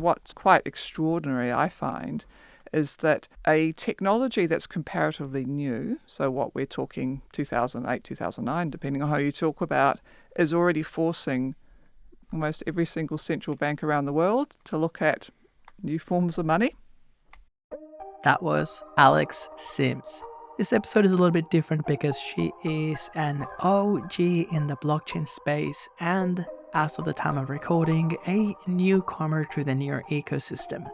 What's quite extraordinary, I find, is that a technology that's comparatively new, so what we're talking 2008, 2009, depending on how you talk about, is already forcing almost every single central bank around the world to look at new forms of money. That was Alex Sims. This episode is a little bit different because she is an OG in the blockchain space and, as of the time of recording, a newcomer to the Near ecosystem.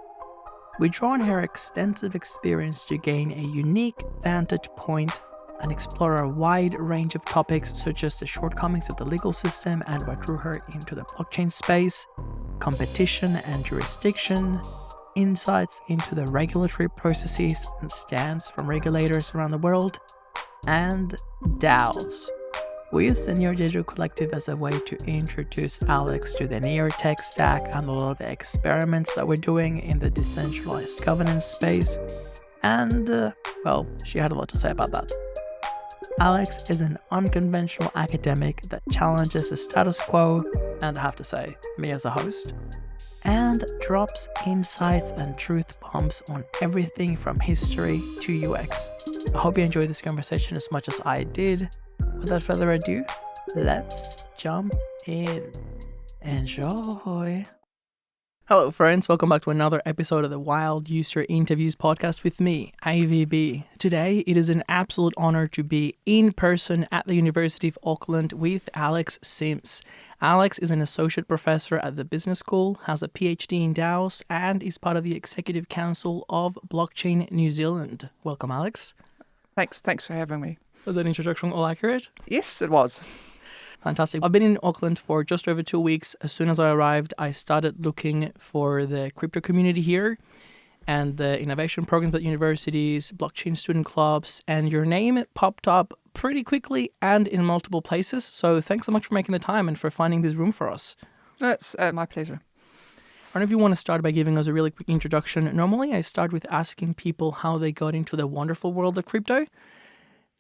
We draw on her extensive experience to gain a unique vantage point and explore a wide range of topics such as the shortcomings of the legal system and what drew her into the blockchain space, competition and jurisdiction, insights into the regulatory processes and stance from regulators around the world, and DAOs. We use the Near Digital Collective as a way to introduce Alex to the Near tech stack and all of the experiments that we're doing in the decentralized governance space, and, she had a lot to say about that. Alex is an unconventional academic that challenges the status quo, and I have to say, me as a host, and drops insights and truth bombs on everything from history to UX. I hope you enjoyed this conversation as much as I did. Without further ado, let's jump in. Enjoy. Hello friends, welcome back to another episode of the Wild User Interviews podcast with me, IVB. Today, it is an absolute honor to be in person at the University of Auckland with Alex Sims. Alex is an associate professor at the business school, has a PhD in DAOs, and is part of the executive council of Blockchain New Zealand. Welcome, Alex. Thanks for having me. Was that introduction all accurate? Yes, it was. Fantastic. I've been in Auckland for just over 2 weeks. As soon as I arrived, I started looking for the crypto community here and the innovation programs at universities, blockchain student clubs, and your name popped up pretty quickly and in multiple places. So thanks so much for making the time and for finding this room for us. It's my pleasure. I don't know if you want to start by giving us a really quick introduction. Normally, I start with asking people how they got into the wonderful world of crypto.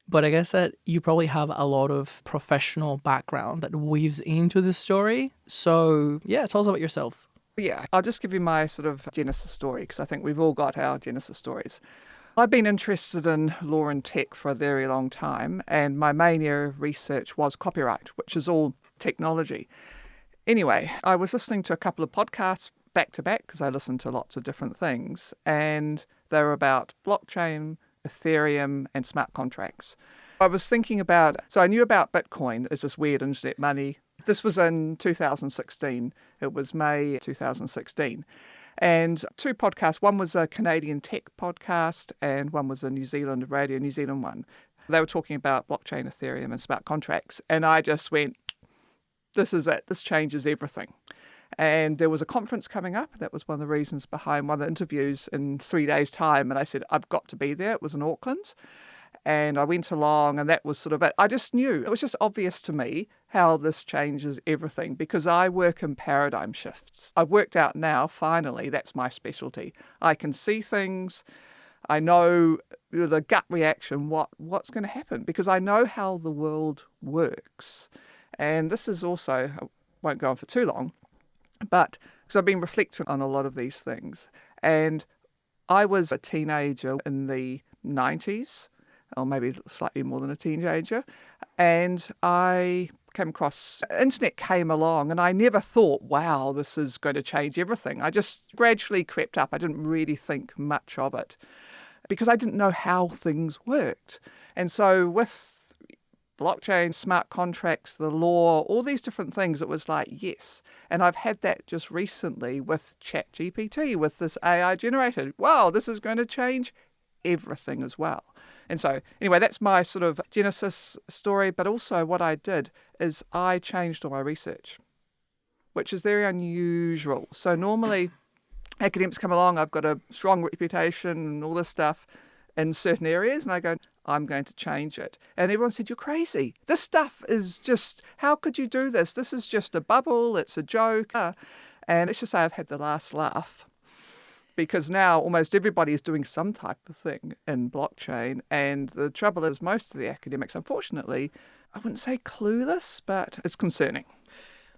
But I guess that you probably have a lot of professional background that weaves into this story. So, yeah, tell us about yourself. Yeah, I'll just give you my sort of genesis story because I think we've all got our genesis stories. I've been interested in law and tech for a very long time, and my main area of research was copyright, which is all technology. Anyway, I was listening to a couple of podcasts back to back because I listened to lots of different things, and they were about blockchain, Ethereum, and smart contracts. I was thinking about, so I knew about Bitcoin as this weird internet money. This was in 2016. It was May 2016. And two podcasts, one was a Canadian tech podcast and one was a New Zealand Radio New Zealand one. They were talking about blockchain, Ethereum, and smart contracts. And I just went, this is it. This changes everything. And there was a conference coming up. That was one of the reasons behind one of the interviews in 3 days' time. And I said, I've got to be there. It was in Auckland. And I went along and that was sort of it. I just knew. It was just obvious to me how this changes everything because I work in paradigm shifts. I've worked out now, finally, that's my specialty. I can see things. I know the gut reaction, what's going to happen because I know how the world works. And this is also, I won't go on for too long, but because I've been reflecting on a lot of these things. And I was a teenager in the 90s, or maybe slightly more than a teenager, and I came across, internet came along, and I never thought, wow, this is going to change everything. I just gradually crept up. I didn't really think much of it because I didn't know how things worked. And so with blockchain, smart contracts, the law, all these different things, it was like, yes. And I've had that just recently with ChatGPT, with this AI generated. Wow, this is going to change everything as well. And so anyway, that's my sort of genesis story. But also what I did is I changed all my research, which is very unusual. So normally academics come along, I've got a strong reputation and all this stuff in certain areas, and I go, I'm going to change it. And everyone said, you're crazy. This stuff is just, how could you do this? This is just a bubble. It's a joke. And let's just say I've had the last laugh because now almost everybody is doing some type of thing in blockchain. And the trouble is most of the academics, unfortunately, I wouldn't say clueless, but it's concerning.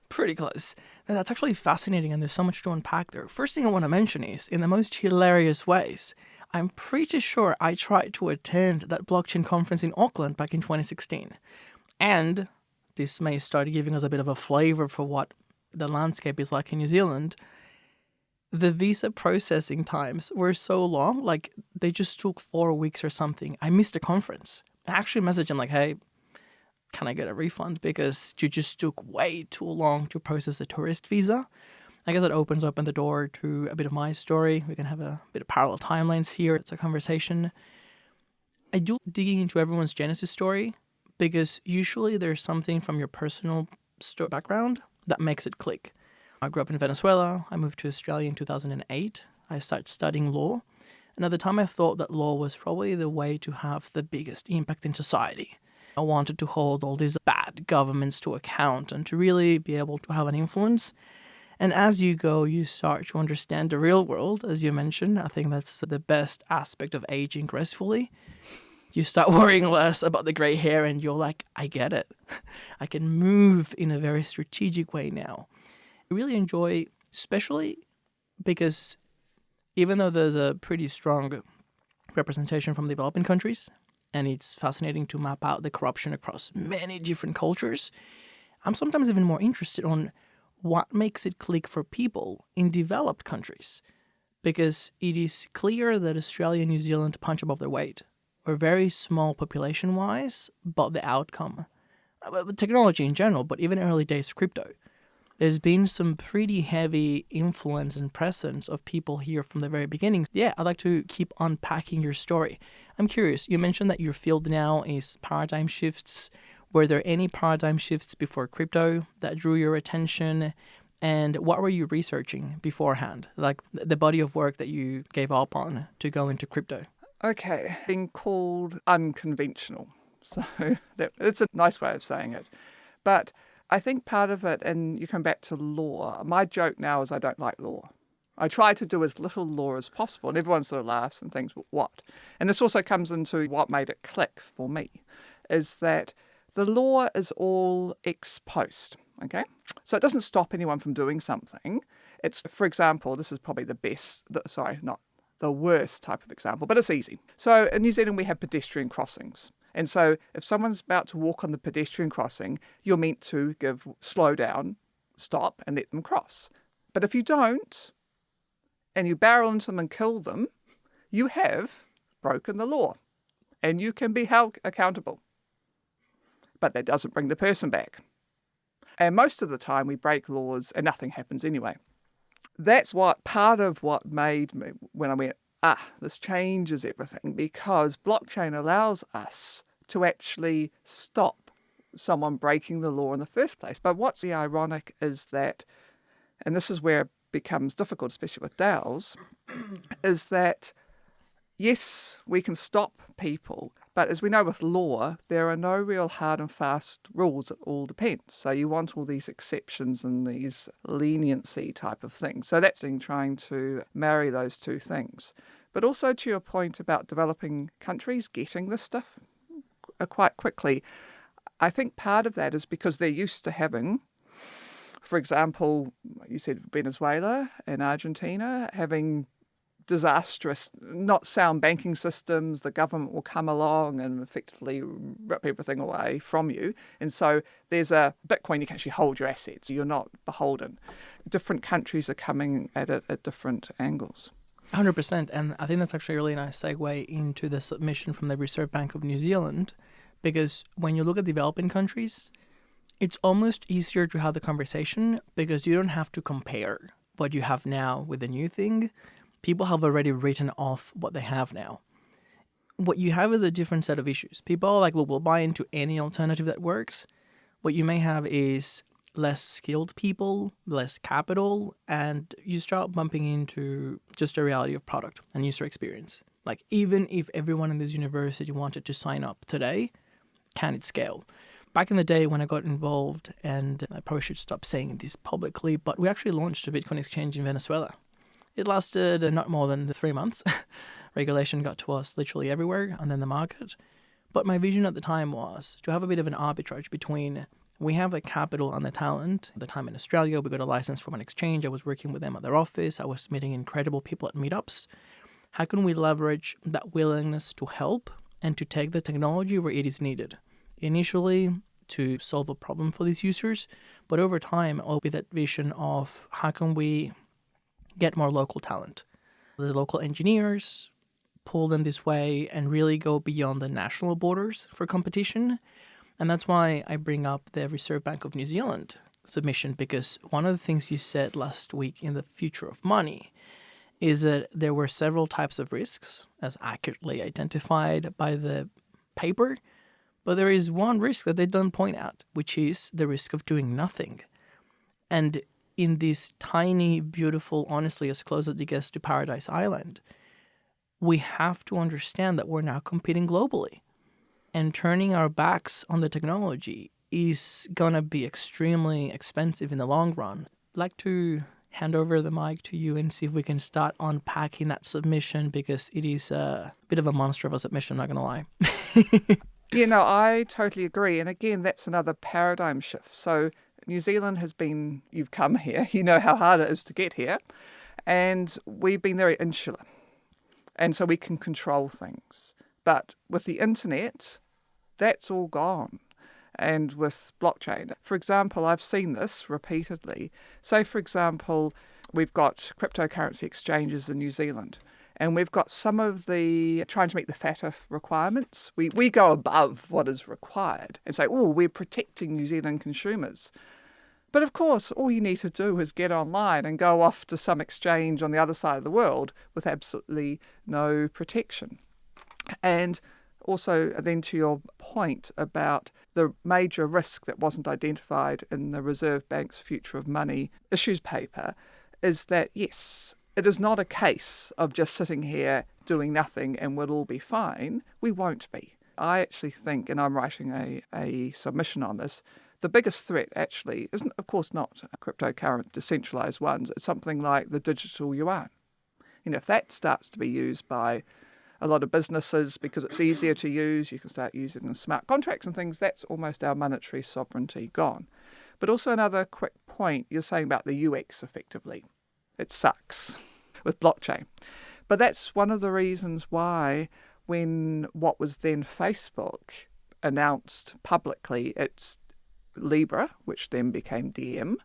Pretty close. Now, that's actually fascinating, and there's so much to unpack there. First thing I want to mention is, in the most hilarious ways, I'm pretty sure I tried to attend that blockchain conference in Auckland back in 2016. And this may start giving us a bit of a flavor for what the landscape is like in New Zealand. The visa processing times were so long, like they just took 4 weeks or something. I missed a conference. I actually messaged him like, hey, can I get a refund? Because you just took way too long to process a tourist visa. I guess it opens open the door to a bit of my story. We can have a bit of parallel timelines here. It's a conversation. I do digging into everyone's genesis story because usually there's something from your personal background that makes it click. I grew up in Venezuela. I moved to Australia in 2008. I started studying law. And at the time I thought that law was probably the way to have the biggest impact in society. I wanted to hold all these bad governments to account and to really be able to have an influence. And as you go, you start to understand the real world, as you mentioned. I think that's the best aspect of aging gracefully. You start worrying less about the gray hair and you're like, I get it. I can move in a very strategic way now. I really enjoy, especially because even though there's a pretty strong representation from developing countries, and it's fascinating to map out the corruption across many different cultures, I'm sometimes even more interested on what makes it click for people in developed countries. Because it is clear that Australia and New Zealand punch above their weight. We're very small population-wise, but the outcome, technology in general, but even early days crypto, there's been some pretty heavy influence and presence of people here from the very beginning. Yeah, I'd like to keep unpacking your story. I'm curious, you mentioned that your field now is paradigm shifts. Were there any paradigm shifts before crypto that drew your attention? And what were you researching beforehand? Like the body of work that you gave up on to go into crypto? Okay, being called unconventional. So it's a nice way of saying it. But I think part of it, and you come back to law, my joke now is I don't like law. I try to do as little law as possible, and everyone sort of laughs and thinks, what? And this also comes into what made it click for me, is that the law is all ex post, okay? So it doesn't stop anyone from doing something. It's, for example, this is probably not the worst type of example, but it's easy. So in New Zealand, we have pedestrian crossings. And so if someone's about to walk on the pedestrian crossing, you're meant to slow down, stop, and let them cross. But if you don't, and you barrel into them and kill them, you have broken the law, and you can be held accountable. But that doesn't bring the person back. And most of the time we break laws and nothing happens anyway. That's part of what made me, when I went, this changes everything, because blockchain allows us to actually stop someone breaking the law in the first place. But what's the ironic is that, and this is where it becomes difficult, especially with DAOs, is that, yes, we can stop people, but as we know with law, there are no real hard and fast rules. It all depends. So you want all these exceptions and these leniency type of things. So that's in trying to marry those two things. But also to your point about developing countries getting this stuff quite quickly, I think part of that is because they're used to having, for example, you said Venezuela and Argentina, having disastrous, not sound banking systems. The government will come along and effectively rip everything away from you. And so there's a Bitcoin, you can actually hold your assets. You're not beholden. Different countries are coming at it at different angles. 100%. And I think that's actually a really nice segue into the submission from the Reserve Bank of New Zealand, because when you look at developing countries, it's almost easier to have the conversation because you don't have to compare what you have now with the new thing. People have already written off what they have now. What you have is a different set of issues. People are like, look, we'll buy into any alternative that works. What you may have is less skilled people, less capital, and you start bumping into just a reality of product and user experience. Like, even if everyone in this university wanted to sign up today, can it scale? Back in the day when I got involved, and I probably should stop saying this publicly, but we actually launched a Bitcoin exchange in Venezuela. It lasted not more than 3 months. Regulation got to us literally everywhere, and then the market. But my vision at the time was to have a bit of an arbitrage between We have the capital and the talent. At the time in Australia, we got a license from an exchange. I was working with them at their office. I was meeting incredible people at meetups. How can we leverage that willingness to help and to take the technology where it is needed? Initially, to solve a problem for these users, but over time, it'll be that vision of how can we get more local talent, the local engineers, pull them this way and really go beyond the national borders for competition. And that's why I bring up the Reserve Bank of New Zealand submission, because one of the things you said last week in the Future of Money is that there were several types of risks as accurately identified by the paper, but there is one risk that they don't point out, which is the risk of doing nothing. And in this tiny, beautiful, honestly, as close as it gets to Paradise Island, we have to understand that we're now competing globally. And turning our backs on the technology is going to be extremely expensive in the long run. I'd like to hand over the mic to you and see if we can start unpacking that submission, because it is a bit of a monster of a submission, I'm not going to lie. I totally agree. And again, that's another paradigm shift. So New Zealand has been, you've come here, you know how hard it is to get here. And we've been very insular. And so we can control things. But with the internet, that's all gone. And with blockchain, for example, I've seen this repeatedly. Say, for example, we've got cryptocurrency exchanges in New Zealand. And we've got some of the trying to meet the FATF requirements. We go above what is required and say, we're protecting New Zealand consumers. But of course, all you need to do is get online and go off to some exchange on the other side of the world with absolutely no protection. And also, then to your point about the major risk that wasn't identified in the Reserve Bank's Future of Money issues paper is that, yes, it is not a case of just sitting here doing nothing and we'll all be fine. We won't be. I actually think, and I'm writing a submission on this, the biggest threat actually isn't, of course, not cryptocurrency decentralized ones. It's something like the digital yuan. If that starts to be used by a lot of businesses because it's easier to use, you can start using smart contracts and things, that's almost our monetary sovereignty gone. But also another quick point, you're saying about the UX effectively. It sucks with blockchain. But that's one of the reasons why when what was then Facebook announced publicly its Libra, which then became DM,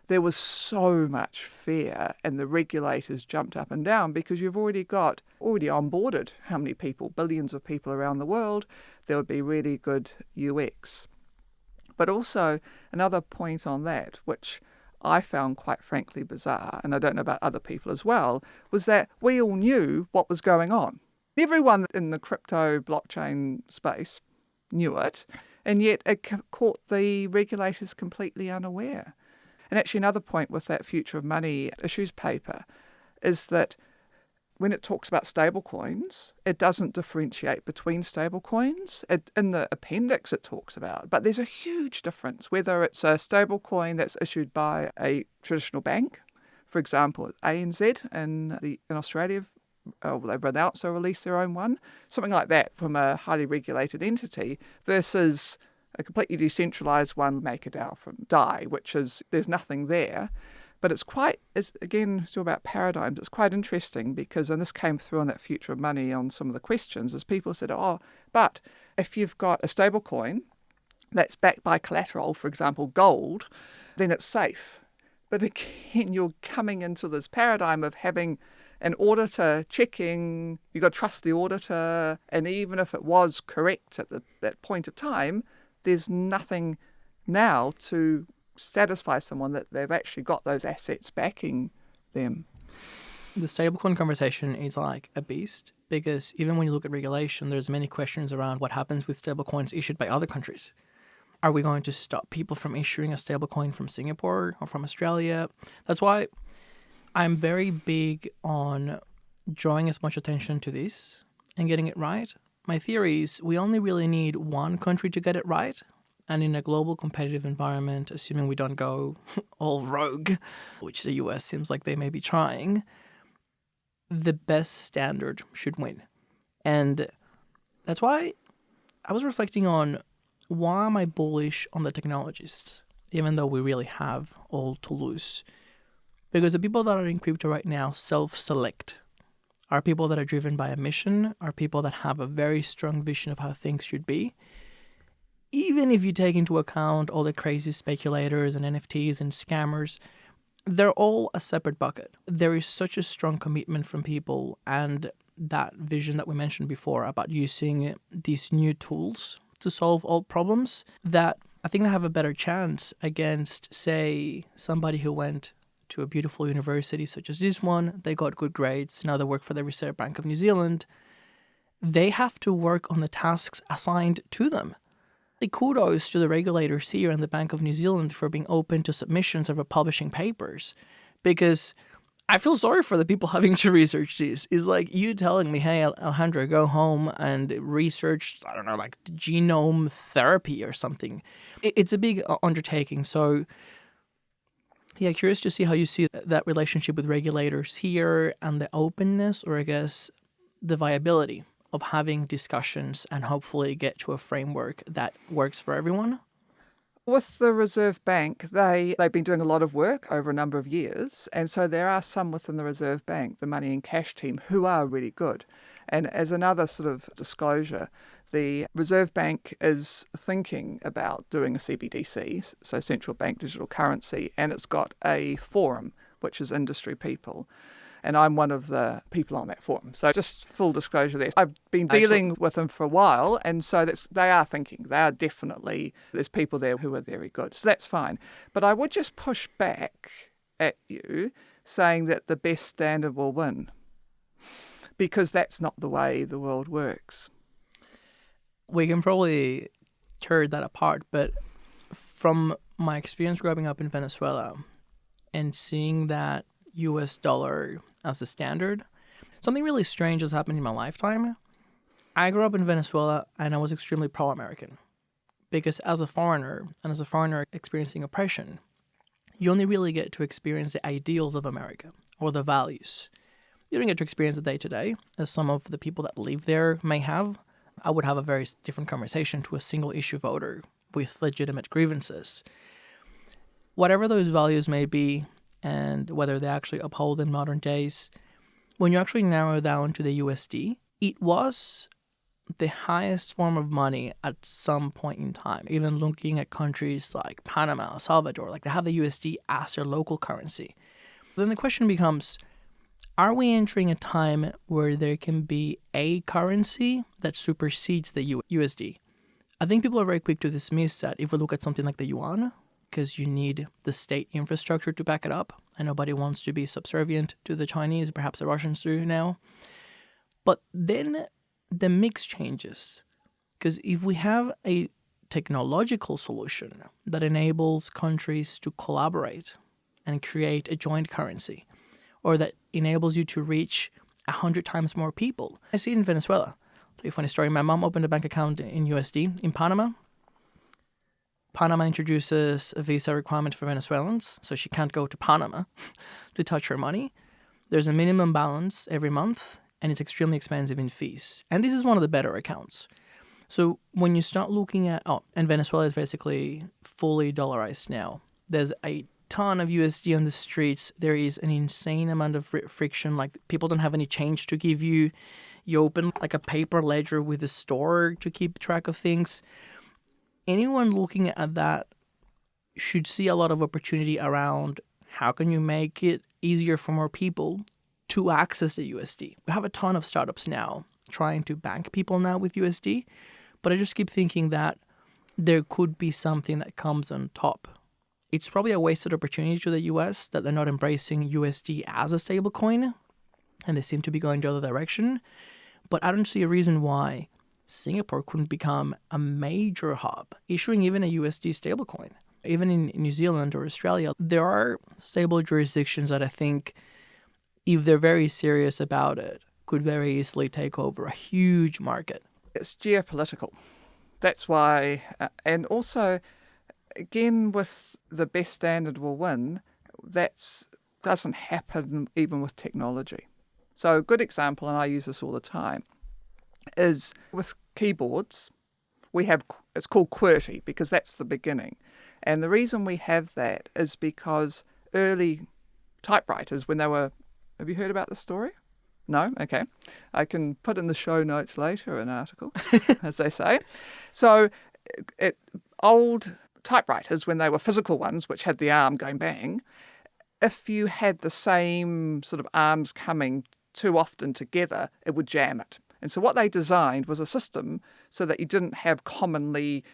there was so much fear and the regulators jumped up and down because you've already onboarded how many people, billions of people around the world. There would be really good UX. But also another point on that, which I found quite frankly bizarre, and I don't know about other people as well, was that we all knew what was going on. Everyone in the crypto blockchain space knew it, and yet it caught the regulators completely unaware. And actually another point with that Future of Money issues paper is that when it talks about stablecoins, it doesn't differentiate between stablecoins. In the appendix it talks about, but there's a huge difference whether it's a stablecoin that's issued by a traditional bank, for example, ANZ in Australia, they've announced they'll release their own one, something like that from a highly regulated entity, versus a completely decentralized one, MakerDAO from DAI, which is, there's nothing there. But it's again, still about paradigms. It's quite interesting because, and this came through on that Future of Money on some of the questions, is people said, but if you've got a stable coin that's backed by collateral, for example, gold, then it's safe. But again, you're coming into this paradigm of having an auditor checking, you've got to trust the auditor, and even if it was correct at that point of time, there's nothing now to satisfy someone that they've actually got those assets backing them. The stablecoin conversation is like a beast because even when you look at regulation, there's many questions around what happens with stablecoins issued by other countries. Are we going to stop people from issuing a stablecoin from Singapore or from Australia? That's why I'm very big on drawing as much attention to this and getting it right. My theory is we only really need one country to get it right. And in a global competitive environment, assuming we don't go all rogue, which the US seems like they may be trying, the best standard should win. And that's why I was reflecting on Why am I bullish on the technologists, even though we really have all to lose? Because the people that are in crypto right now self-select. Are people that are driven by a mission, are people that have a very strong vision of how things should be. Even if you take into account all the crazy speculators and NFTs and scammers, they're all a separate bucket. There is such a strong commitment from people and that vision that we mentioned before about using these new tools to solve old problems that I think they have a better chance against, say, somebody who went to a beautiful university such as this one. They got good grades. Now they work for the Reserve Bank of New Zealand. They have to work on the tasks assigned to them. Kudos to the regulators here and the Bank of New Zealand for being open to submissions of publishing papers, because I feel sorry for the people having to research this. It's like you telling me, hey, Alejandro, go home and research, I don't know, like genome therapy or something. It's a big undertaking. So yeah, curious to see how you see that relationship with regulators here and the openness, or I guess the viability of having discussions and hopefully get to a framework that works for everyone. With the Reserve Bank, they've been doing a lot of work over a number of years, and so there are some within the Reserve Bank, the money and cash team, who are really good. And as another sort of disclosure, the Reserve Bank is thinking about doing a CBDC, so central bank digital currency, and it's got a forum, which is industry people. And I'm one of the people on that forum. So just full disclosure there. I've been dealing with them for a while, and so they are thinking. They are definitely, there's people there who are very good. So that's fine. But I would just push back at you saying that the best standard will win, because that's not the way the world works. We can probably tear that apart, but from my experience growing up in Venezuela and seeing that US dollar as a standard, something really strange has happened in my lifetime. I grew up in Venezuela and I was extremely pro-American, because as a foreigner experiencing oppression, you only really get to experience the ideals of America or the values. You don't get to experience the day-to-day, as some of the people that live there may have. I would have a very different conversation to a single-issue voter with legitimate grievances. Whatever those values may be, and whether they actually uphold in modern days, when you actually narrow down to the USD, it was the highest form of money at some point in time. Even looking at countries like Panama, El Salvador, like they have the USD as their local currency. Then the question becomes, are we entering a time where there can be a currency that supersedes the USD? I think people are very quick to dismiss that if we look at something like the yuan, because you need the state infrastructure to back it up, and nobody wants to be subservient to the Chinese, perhaps the Russians do now. But then the mix changes, because if we have a technological solution that enables countries to collaborate and create a joint currency, or that enables you to reach 100 times more people. I see it in Venezuela. I'll tell you a funny story. My mom opened a bank account in USD in Panama. Panama introduces a visa requirement for Venezuelans, so she can't go to Panama to touch her money. There's a minimum balance every month, and it's extremely expensive in fees. And this is one of the better accounts. So when you start looking at, and Venezuela is basically fully dollarized now. There's a ton of USD on the streets. There is an insane amount of friction. Like, people don't have any change to give you. You open like a paper ledger with a store to keep track of things. Anyone looking at that should see a lot of opportunity around how can you make it easier for more people to access the USD. We have a ton of startups now trying to bank people now with USD, but I just keep thinking that there could be something that comes on top. It's probably a wasted opportunity to the US that they're not embracing USD as a stablecoin, and they seem to be going the other direction, but I don't see a reason why Singapore couldn't become a major hub, issuing even a USD stablecoin. Even in New Zealand or Australia, there are stable jurisdictions that I think, if they're very serious about it, could very easily take over a huge market. It's geopolitical. That's why, and also, again, with the best standard will win, that doesn't happen even with technology. So a good example, and I use this all the time, is with keyboards. it's called QWERTY because that's the beginning. And the reason we have that is because early typewriters, when they were, have you heard about this story? No? Okay. I can put in the show notes later an article, as they say. So old typewriters, when they were physical ones, which had the arm going bang, if you had the same sort of arms coming too often together, it would jam it. And so what they designed was a system so that you didn't have commonly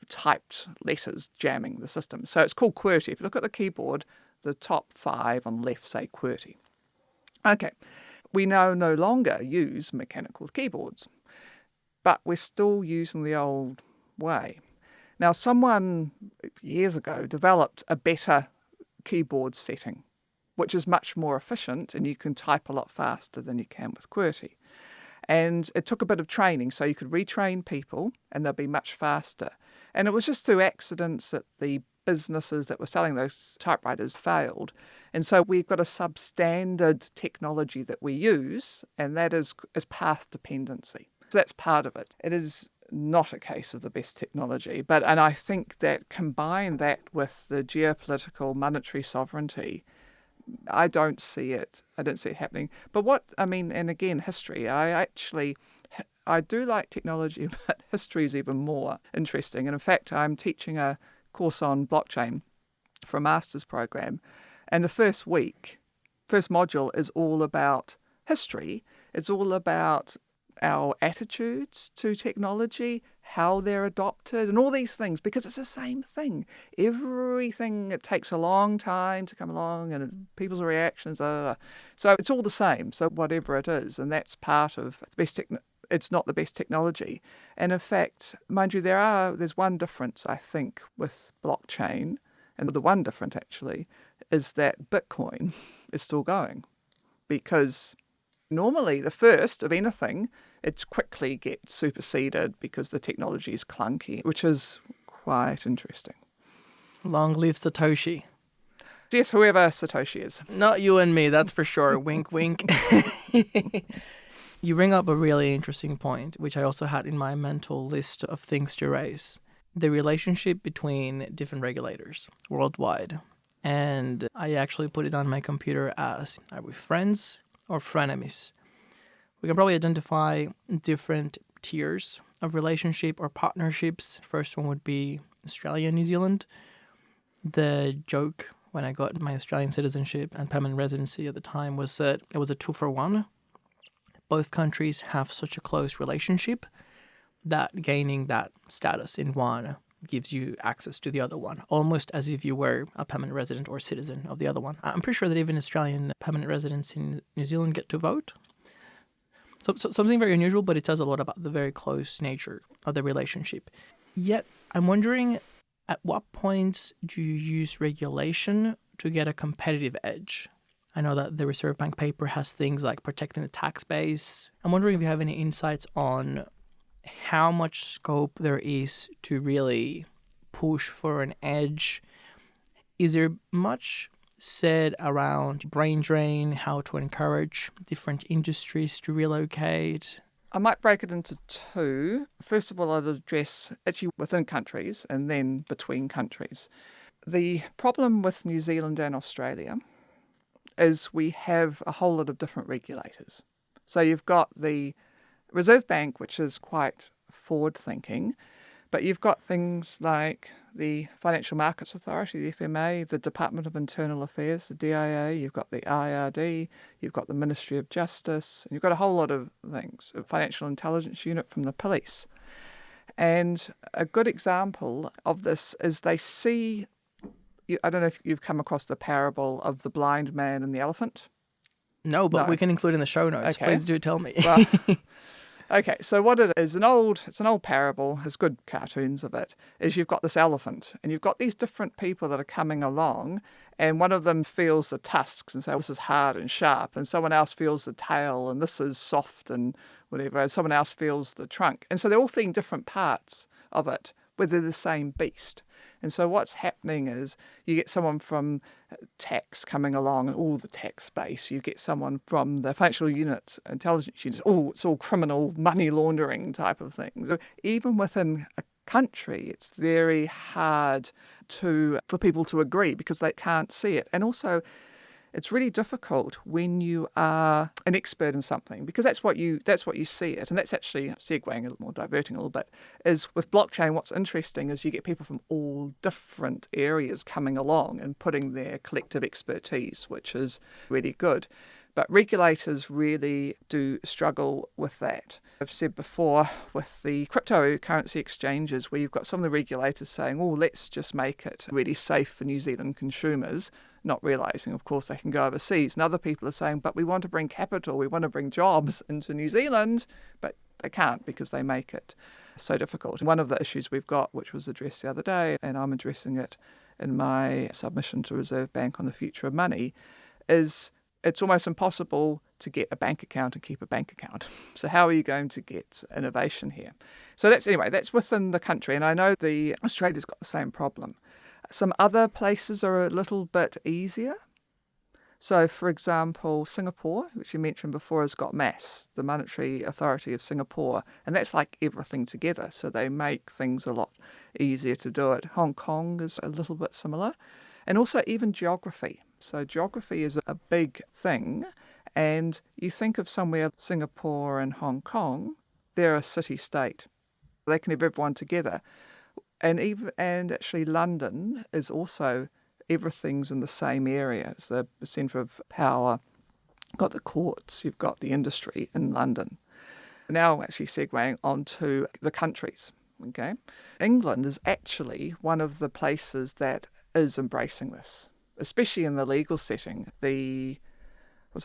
typed letters jamming the system. So it's called QWERTY. If you look at the keyboard, the top 5 on the left say QWERTY. Okay, we now no longer use mechanical keyboards, but we're still using the old way. Now, someone years ago developed a better keyboard setting, which is much more efficient, and you can type a lot faster than you can with QWERTY. And it took a bit of training, so you could retrain people, and they'll be much faster. And it was just through accidents that the businesses that were selling those typewriters failed. And so we've got a substandard technology that we use, and that is path dependency. So that's part of it. It is not a case of the best technology, and I think that combine that with the geopolitical monetary sovereignty, I don't see it happening. But and again, history, I do like technology, but history is even more interesting. And in fact, I'm teaching a course on blockchain for a master's program. And the first module is all about history. It's all about our attitudes to technology, how they're adopted, and all these things, because it's the same thing. Everything, it takes a long time to come along, and people's reactions, so it's all the same. So whatever it is, and that's part of the best it's not the best technology. And in fact, mind you, there's one difference, I think, with blockchain, and the one difference actually is that Bitcoin is still going, because normally the first of anything, it quickly gets superseded because the technology is clunky, which is quite interesting. Long live Satoshi. Yes, whoever Satoshi is. Not you and me, that's for sure. Wink, wink. You bring up a really interesting point, which I also had in my mental list of things to raise. The relationship between different regulators worldwide. And I actually put it on my computer as, are we friends or frenemies? We can probably identify different tiers of relationship or partnerships. First one would be Australia and New Zealand. The joke when I got my Australian citizenship and permanent residency at the time was that it was a 2-for-1. Both countries have such a close relationship that gaining that status in one gives you access to the other one, almost as if you were a permanent resident or citizen of the other one. I'm pretty sure that even Australian permanent residents in New Zealand get to vote. So something very unusual, but it says a lot about the very close nature of the relationship. Yet, I'm wondering, at what points do you use regulation to get a competitive edge? I know that the Reserve Bank paper has things like protecting the tax base. I'm wondering if you have any insights on how much scope there is to really push for an edge. Is there much said around brain drain, how to encourage different industries to relocate? I might break it into two. First of all, I'll address actually within countries and then between countries. The problem with New Zealand and Australia is we have a whole lot of different regulators. So you've got the Reserve Bank, which is quite forward-thinking, but you've got things like the Financial Markets Authority, the FMA, the Department of Internal Affairs, the DIA, you've got the IRD, you've got the Ministry of Justice, and you've got a whole lot of things, a Financial Intelligence Unit from the police. And a good example of this is they see, I don't know if you've come across the parable of the blind man and the elephant. No, but we can include in the show notes. Okay. Please do tell me. Well, okay, so what it is, it's an old parable, there's good cartoons of it, is you've got this elephant, and you've got these different people that are coming along, and one of them feels the tusks and says, this is hard and sharp, and someone else feels the tail, and this is soft and whatever, and someone else feels the trunk. And so they're all feeling different parts of it, but they're the same beast. And so what's happening is you get someone from tax coming along, all the tax space. You get someone from the financial intelligence unit. Oh, it's all criminal money laundering type of things. So even within a country, it's very hard for people to agree because they can't see it. And also, it's really difficult when you are an expert in something, because that's what you see it. And that's actually segueing or diverting a little bit, is with blockchain, what's interesting is you get people from all different areas coming along and putting their collective expertise, which is really good. But regulators really do struggle with that. I've said before, with the cryptocurrency exchanges, where you've got some of the regulators saying, oh, let's just make it really safe for New Zealand consumers, not realising, of course, they can go overseas. And other people are saying, but we want to bring capital, we want to bring jobs into New Zealand, but they can't because they make it so difficult. And one of the issues we've got, which was addressed the other day, and I'm addressing it in my submission to Reserve Bank on the future of money, is it's almost impossible to get a bank account and keep a bank account. So how are you going to get innovation here? So that's within the country. And I know Australia's got the same problem. Some other places are a little bit easier. So, for example, Singapore, which you mentioned before, has got MAS, the Monetary Authority of Singapore, and that's like everything together. So they make things a lot easier to do it. Hong Kong is a little bit similar. And also even geography. So geography is a big thing. And you think of somewhere, Singapore and Hong Kong, they're a city-state. They can have everyone together. And actually London is also, everything's in the same area. It's the centre of power. You've got the courts, you've got the industry in London. Now actually segueing onto the countries. Okay, England is actually one of the places that is embracing this, especially in the legal setting. The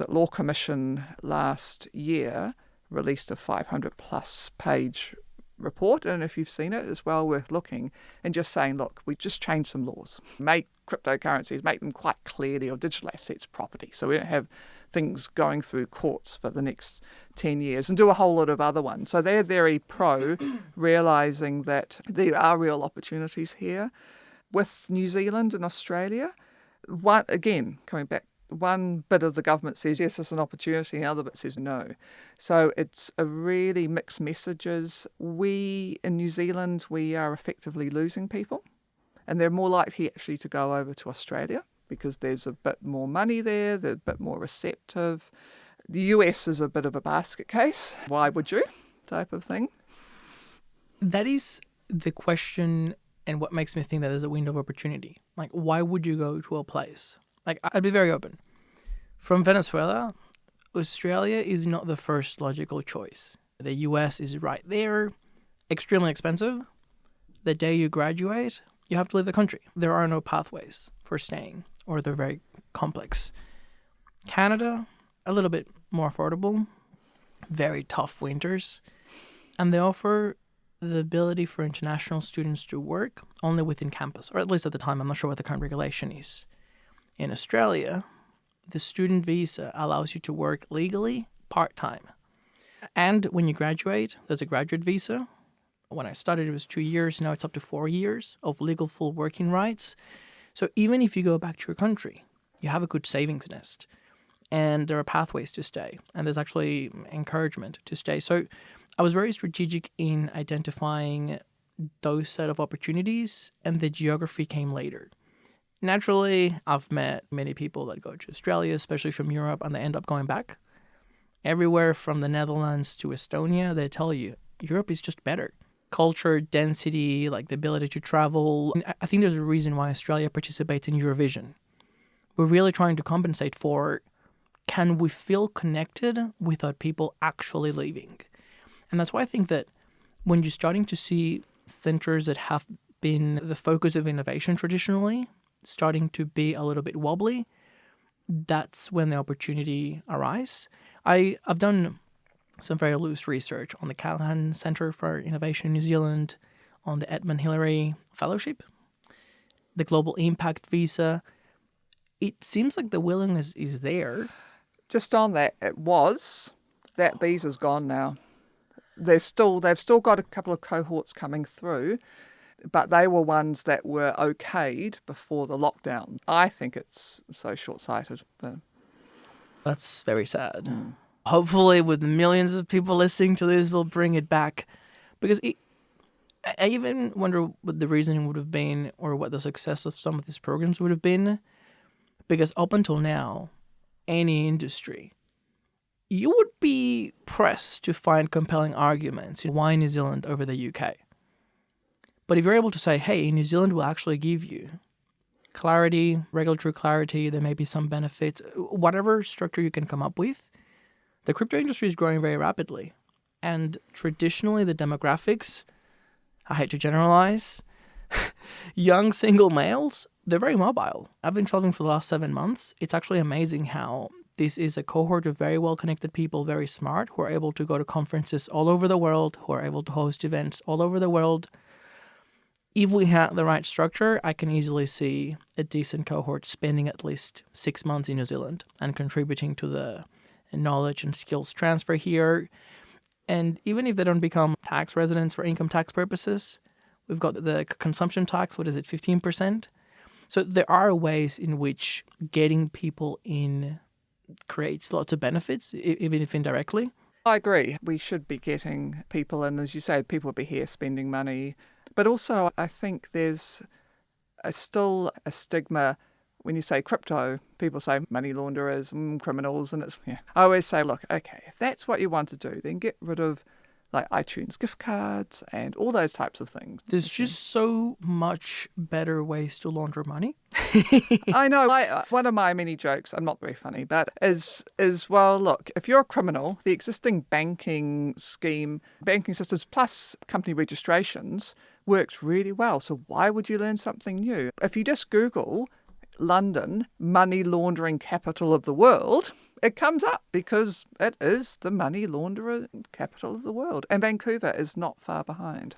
Law Commission last year released a 500+ page report, and if you've seen it, it's well worth looking and just saying, look, we just changed some laws, make cryptocurrencies, make them quite clearly, or digital assets property, so we don't have things going through courts for the next 10 years, and do a whole lot of other ones. So they're very pro, realising that there are real opportunities here. With New Zealand and Australia, coming back, one bit of the government says, yes, it's an opportunity, and the other bit says no. So it's a really mixed messages. We, in New Zealand, we are effectively losing people, and they're more likely actually to go over to Australia because there's a bit more money there, they're a bit more receptive. The US is a bit of a basket case. Why would you? Type of thing. That is the question, and what makes me think that there's a window of opportunity. Like, why would you go to a place? Like, I'd be very open. From Venezuela, Australia is not the first logical choice. The US is right there, extremely expensive. The day you graduate, you have to leave the country. There are no pathways for staying, or they're very complex. Canada, a little bit more affordable, very tough winters, and they offer the ability for international students to work only within campus, or at least at the time. I'm not sure what the current regulation is. In Australia, the student visa allows you to work legally part-time. And when you graduate, there's a graduate visa. When I started, it was 2 years. Now it's up to 4 years of legal full working rights. So even if you go back to your country, you have a good savings nest. And there are pathways to stay. And there's actually encouragement to stay. So I was very strategic in identifying those set of opportunities, and the geography came later. Naturally, I've met many people that go to Australia, especially from Europe, and they end up going back. Everywhere from the Netherlands to Estonia, they tell you, Europe is just better. Culture, density, like the ability to travel. And I think there's a reason why Australia participates in Eurovision. We're really trying to compensate for, can we feel connected without people actually leaving? And that's why I think that when you're starting to see centers that have been the focus of innovation traditionally starting to be a little bit wobbly, that's when the opportunity arises. I've done some very loose research on the Callahan Centre for Innovation in New Zealand, on the Edmund Hillary Fellowship, the Global Impact Visa. It seems like the willingness is there. Just on that, that visa's gone now. They've still got a couple of cohorts coming through, but they were ones that were okayed before the lockdown. I think it's so short-sighted. But that's very sad. Hopefully with millions of people listening to this, we'll bring it back. Because I even wonder what the reasoning would have been or what the success of some of these programs would have been. Because up until now, any industry, you would be pressed to find compelling arguments. Why New Zealand over the UK? But if you're able to say, hey, New Zealand will actually give you clarity, regulatory clarity, there may be some benefits, whatever structure you can come up with, the crypto industry is growing very rapidly. And traditionally, the demographics, I hate to generalize, young single males, they're very mobile. I've been traveling for the last 7 months. It's actually amazing how this is a cohort of very well-connected people, very smart, who are able to go to conferences all over the world, who are able to host events all over the world. If we had the right structure, I can easily see a decent cohort spending at least 6 months in New Zealand and contributing to the knowledge and skills transfer here. And even if they don't become tax residents for income tax purposes, we've got the consumption tax, 15%? So there are ways in which getting people in creates lots of benefits, even if indirectly. I agree. We should be getting people in, as you say, people will be here spending money. But also, I think there's still a stigma when you say crypto. People say money launderers, criminals, and it's. Yeah. I always say, look, okay, if that's what you want to do, then get rid of like iTunes gift cards and all those types of things. There's just so much better ways to launder money. I know. One of my many jokes, I'm not very funny, but is well, look, if you're a criminal, the existing banking systems plus company registrations works really well. So why would you learn something new? If you just Google London, money laundering capital of the world, it comes up because it is the money launderer capital of the world. And Vancouver is not far behind.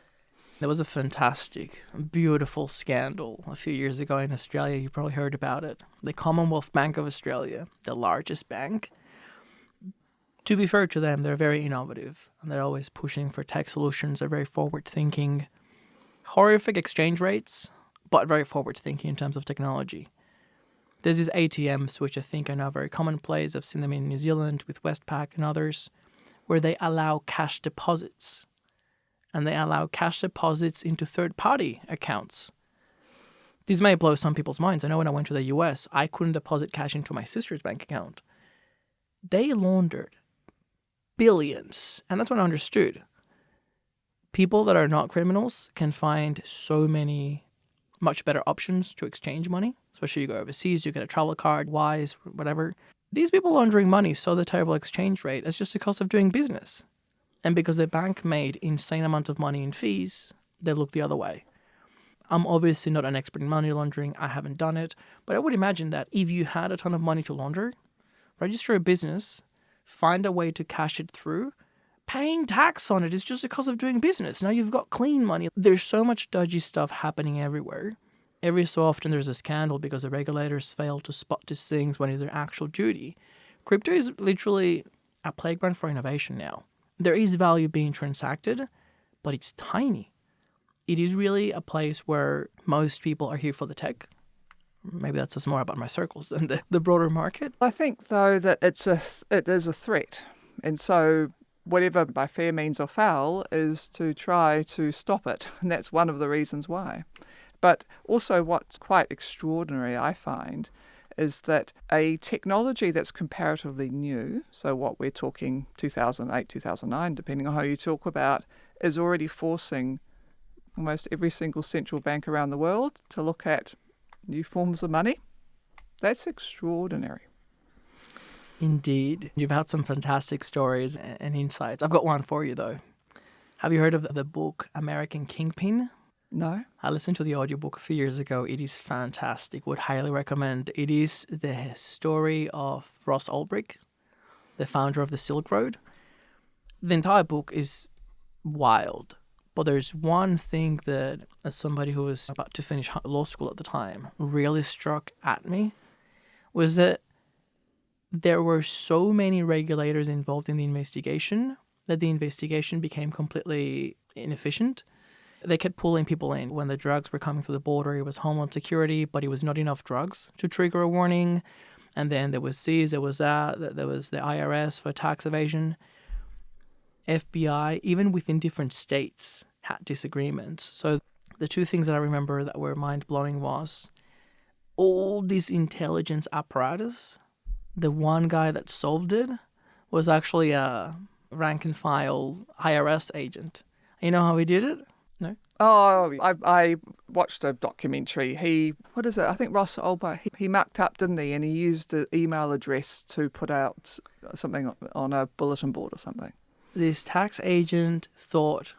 There was a fantastic, beautiful scandal a few years ago in Australia. You probably heard about it. The Commonwealth Bank of Australia, the largest bank. To be fair to them, they're very innovative and they're always pushing for tech solutions. They're very forward-thinking. Horrific exchange rates, but very forward-thinking in terms of technology. There's these ATMs, which I think are now very commonplace. I've seen them in New Zealand with Westpac and others, where they allow cash deposits. And they allow cash deposits into third-party accounts. These may blow some people's minds. I know when I went to the US, I couldn't deposit cash into my sister's bank account. They laundered billions. And that's when I understood. People that are not criminals can find so many much better options to exchange money. Especially you go overseas, you get a travel card, Wise, whatever. These people laundering money saw the terrible exchange rate as just the cost of doing business. And because the bank made insane amounts of money in fees, they looked the other way. I'm obviously not an expert in money laundering. I haven't done it. But I would imagine that if you had a ton of money to launder, register a business, find a way to cash it through, paying tax on it is just the cost of doing business. Now you've got clean money. There's so much dodgy stuff happening everywhere. Every so often there's a scandal because the regulators fail to spot these things when it's their actual duty. Crypto is literally a playground for innovation now. There is value being transacted, but it's tiny. It is really a place where most people are here for the tech. Maybe that says more about my circles than the broader market. I think, though, that it is a threat. And so whatever by fair means or foul is to try to stop it. And that's one of the reasons why. But also what's quite extraordinary, I find, is that a technology that's comparatively new, so what we're talking 2008, 2009, depending on how you talk about, is already forcing almost every single central bank around the world to look at new forms of money. That's extraordinary. Indeed. You've had some fantastic stories and insights. I've got one for you, though. Have you heard of the book American Kingpin? No. I listened to the audiobook a few years ago. It is fantastic. Would highly recommend. It is the story of Ross Ulbricht, the founder of the Silk Road. The entire book is wild. But there's one thing that, as somebody who was about to finish law school at the time, really struck at me, was that there were so many regulators involved in the investigation that the investigation became completely inefficient. They kept pulling people in. When the drugs were coming through the border, it was Homeland Security, but it was not enough drugs to trigger a warning. And then there was CIS, there was the IRS for tax evasion. FBI, even within different states, had disagreements. So the two things that I remember that were mind-blowing was all this intelligence apparatus. The one guy that solved it was actually a rank-and-file IRS agent. You know how he did it? No? Oh, I watched a documentary. What is it? I think Ross Ulbach, he mucked up, didn't he? And he used the email address to put out something on a bulletin board or something. This tax agent thought,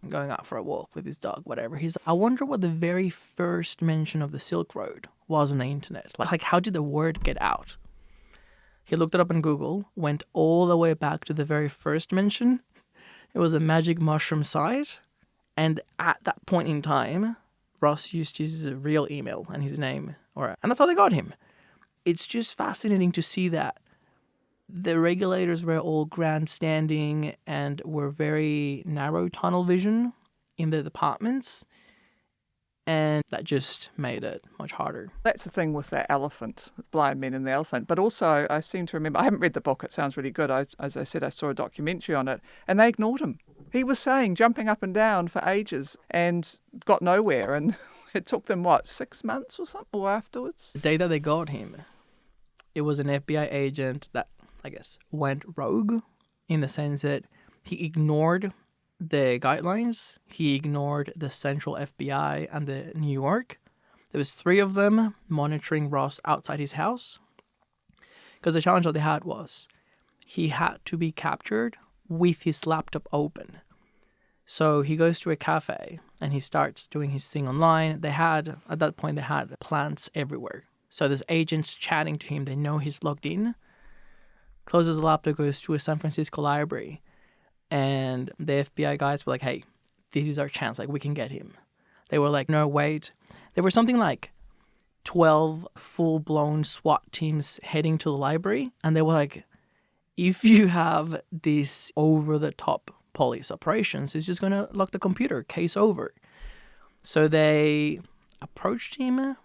going out for a walk with his dog, whatever, he's like, I wonder what the very first mention of the Silk Road was on the internet. Like how did the word get out? He looked it up on Google, went all the way back to the very first mention. It was a magic mushroom site. And at that point in time, Ross used his real email and his name, and that's how they got him. It's just fascinating to see that the regulators were all grandstanding and were very narrow tunnel vision in the departments, and that just made it much harder. That's the thing with that elephant, with blind men and the elephant. But also, I seem to remember, I haven't read the book, it sounds really good. As I said, I saw a documentary on it, and they ignored him. He was jumping up and down for ages and got nowhere. And it took them, 6 months or something, or afterwards? The day that they got him, it was an FBI agent that, I guess, went rogue in the sense that he ignored the guidelines. He ignored the central FBI and the New York. There was 3 of them monitoring Ross outside his house. Because the challenge that they had was he had to be captured with his laptop open. So he goes to a cafe and he starts doing his thing online. At that point, they had plants everywhere. So there's agents chatting to him. They know he's logged in. Closes the laptop, goes to a San Francisco library. And the FBI guys were like, hey, this is our chance. Like, we can get him. They were like, no, wait. There were something like 12 full-blown SWAT teams heading to the library. And they were like, if you have this over-the-top police operations, it's just going to lock the computer. Case over. So they approached him.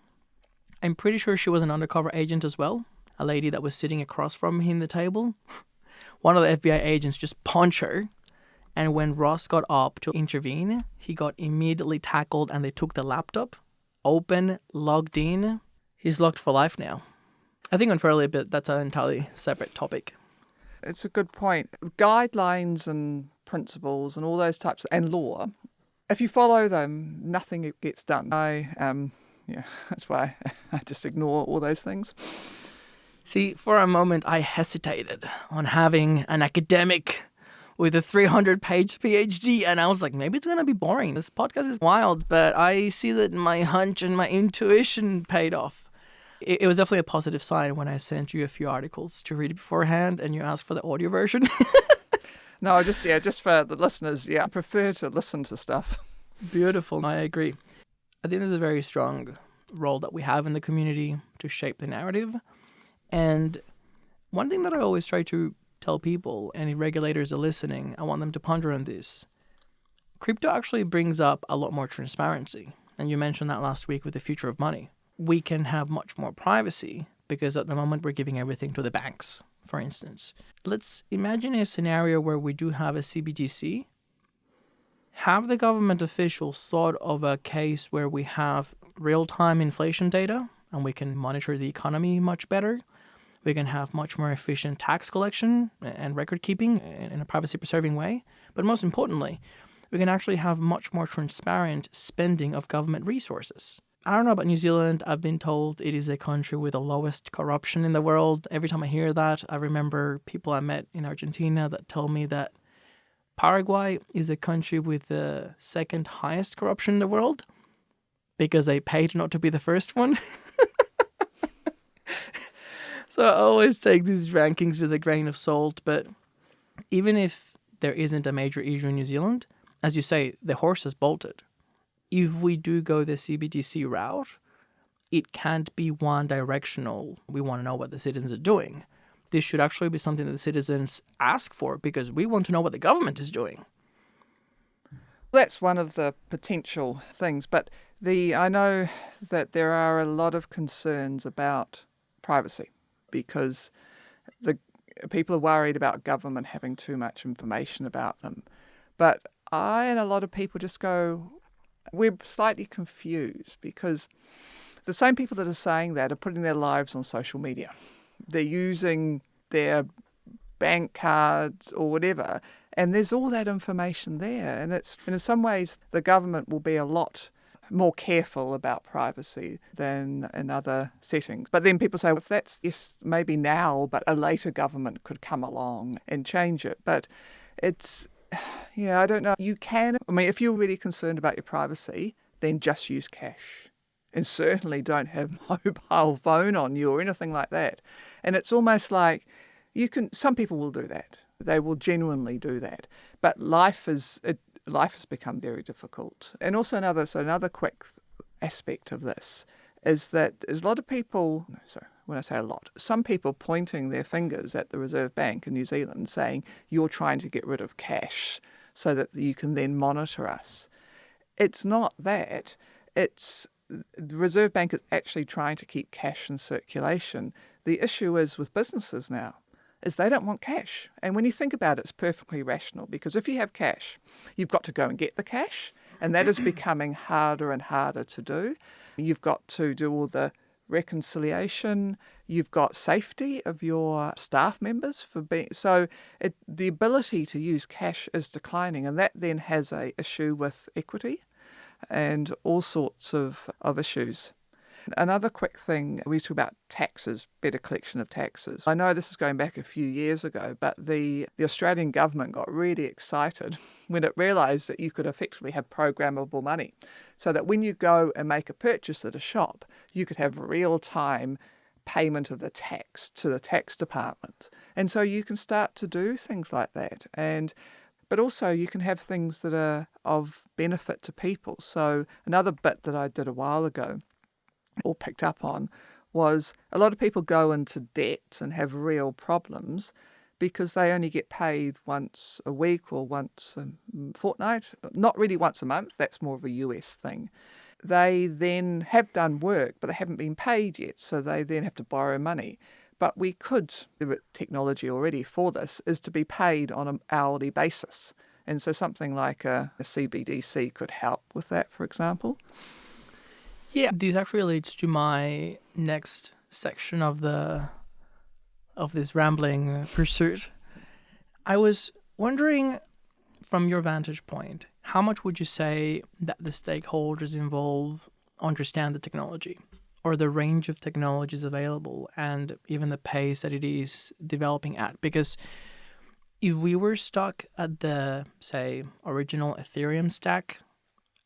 I'm pretty sure she was an undercover agent as well. A lady that was sitting across from him the table. One of the FBI agents just punched her. And when Ross got up to intervene, he got immediately tackled and they took the laptop. Open, logged in. He's locked for life now. I think unfairly, but that's an entirely separate topic. It's a good point. Guidelines and principles and all those types, and law, if you follow them, nothing gets done. That's why I just ignore all those things. See, for a moment, I hesitated on having an academic with a 300-page PhD, and I was like, maybe it's going to be boring. This podcast is wild, but I see that my hunch and my intuition paid off. It was definitely a positive sign when I sent you a few articles to read beforehand and you asked for the audio version. No, just for the listeners, I prefer to listen to stuff. Beautiful. I agree. I think there's a very strong role that we have in the community to shape the narrative. And one thing that I always try to tell people, and if regulators are listening, I want them to ponder on this. Crypto actually brings up a lot more transparency. And you mentioned that last week with the future of money. We can have much more privacy because at the moment we're giving everything to the banks, for instance. Let's imagine a scenario where we do have a CBDC. Have the government officials thought of a case where we have real-time inflation data and we can monitor the economy much better? We can have much more efficient tax collection and record keeping in a privacy-preserving way. But most importantly, we can actually have much more transparent spending of government resources. I don't know about New Zealand. I've been told it is a country with the lowest corruption in the world. Every time I hear that, I remember people I met in Argentina that tell me that Paraguay is a country with the second highest corruption in the world because they paid not to be the first one. So I always take these rankings with a grain of salt. But even if there isn't a major issue in New Zealand, as you say, the horse has bolted. If we do go the CBDC route, it can't be one directional. We want to know what the citizens are doing. This should actually be something that the citizens ask for because we want to know what the government is doing. That's one of the potential things. But I know that there are a lot of concerns about privacy because the people are worried about government having too much information about them. But I and a lot of people just go, we're slightly confused because the same people that are saying that are putting their lives on social media. They're using their bank cards or whatever, and there's all that information there. And in some ways, the government will be a lot more careful about privacy than in other settings. But then people say, well, if that's, yes, maybe now, but a later government could come along and change it. But it's, yeah, I don't know. You can, I mean, if you're really concerned about your privacy, then just use cash. And certainly don't have mobile phone on you or anything like that. And it's almost like some people will do that. They will genuinely do that. But life has become very difficult. And also another quick aspect of this is that there's a lot of people, when I say a lot, some people pointing their fingers at the Reserve Bank in New Zealand saying, you're trying to get rid of cash so that you can then monitor us. It's not that. The Reserve Bank is actually trying to keep cash in circulation. The issue is with businesses now, is they don't want cash. And when you think about it, it's perfectly rational, because if you have cash, you've got to go and get the cash, and that is becoming harder and harder to do. You've got to do all the reconciliation, you've got safety of your staff members the ability to use cash is declining, and that then has a issue with equity and all sorts of issues. Another quick thing, we talk about taxes, better collection of taxes. I know this is going back a few years ago, but the Australian government got really excited when it realised that you could effectively have programmable money, so that when you go and make a purchase at a shop, you could have real-time payment of the tax to the tax department. And so you can start to do things like that. But also you can have things that are of benefit to people. So another bit that I did a while ago, or picked up on, was a lot of people go into debt and have real problems because they only get paid once a week or once a fortnight, not really once a month. That's more of a US thing. They then have done work, but they haven't been paid yet, so they then have to borrow money. But we could, the technology already for this is to be paid on an hourly basis. And so something like a CBDC could help with that, for example. Yeah, this actually leads to my next section of this rambling pursuit. I was wondering, from your vantage point, how much would you say that the stakeholders involved understand the technology, or the range of technologies available, and even the pace that it is developing at? Because if we were stuck at the, say, original Ethereum stack,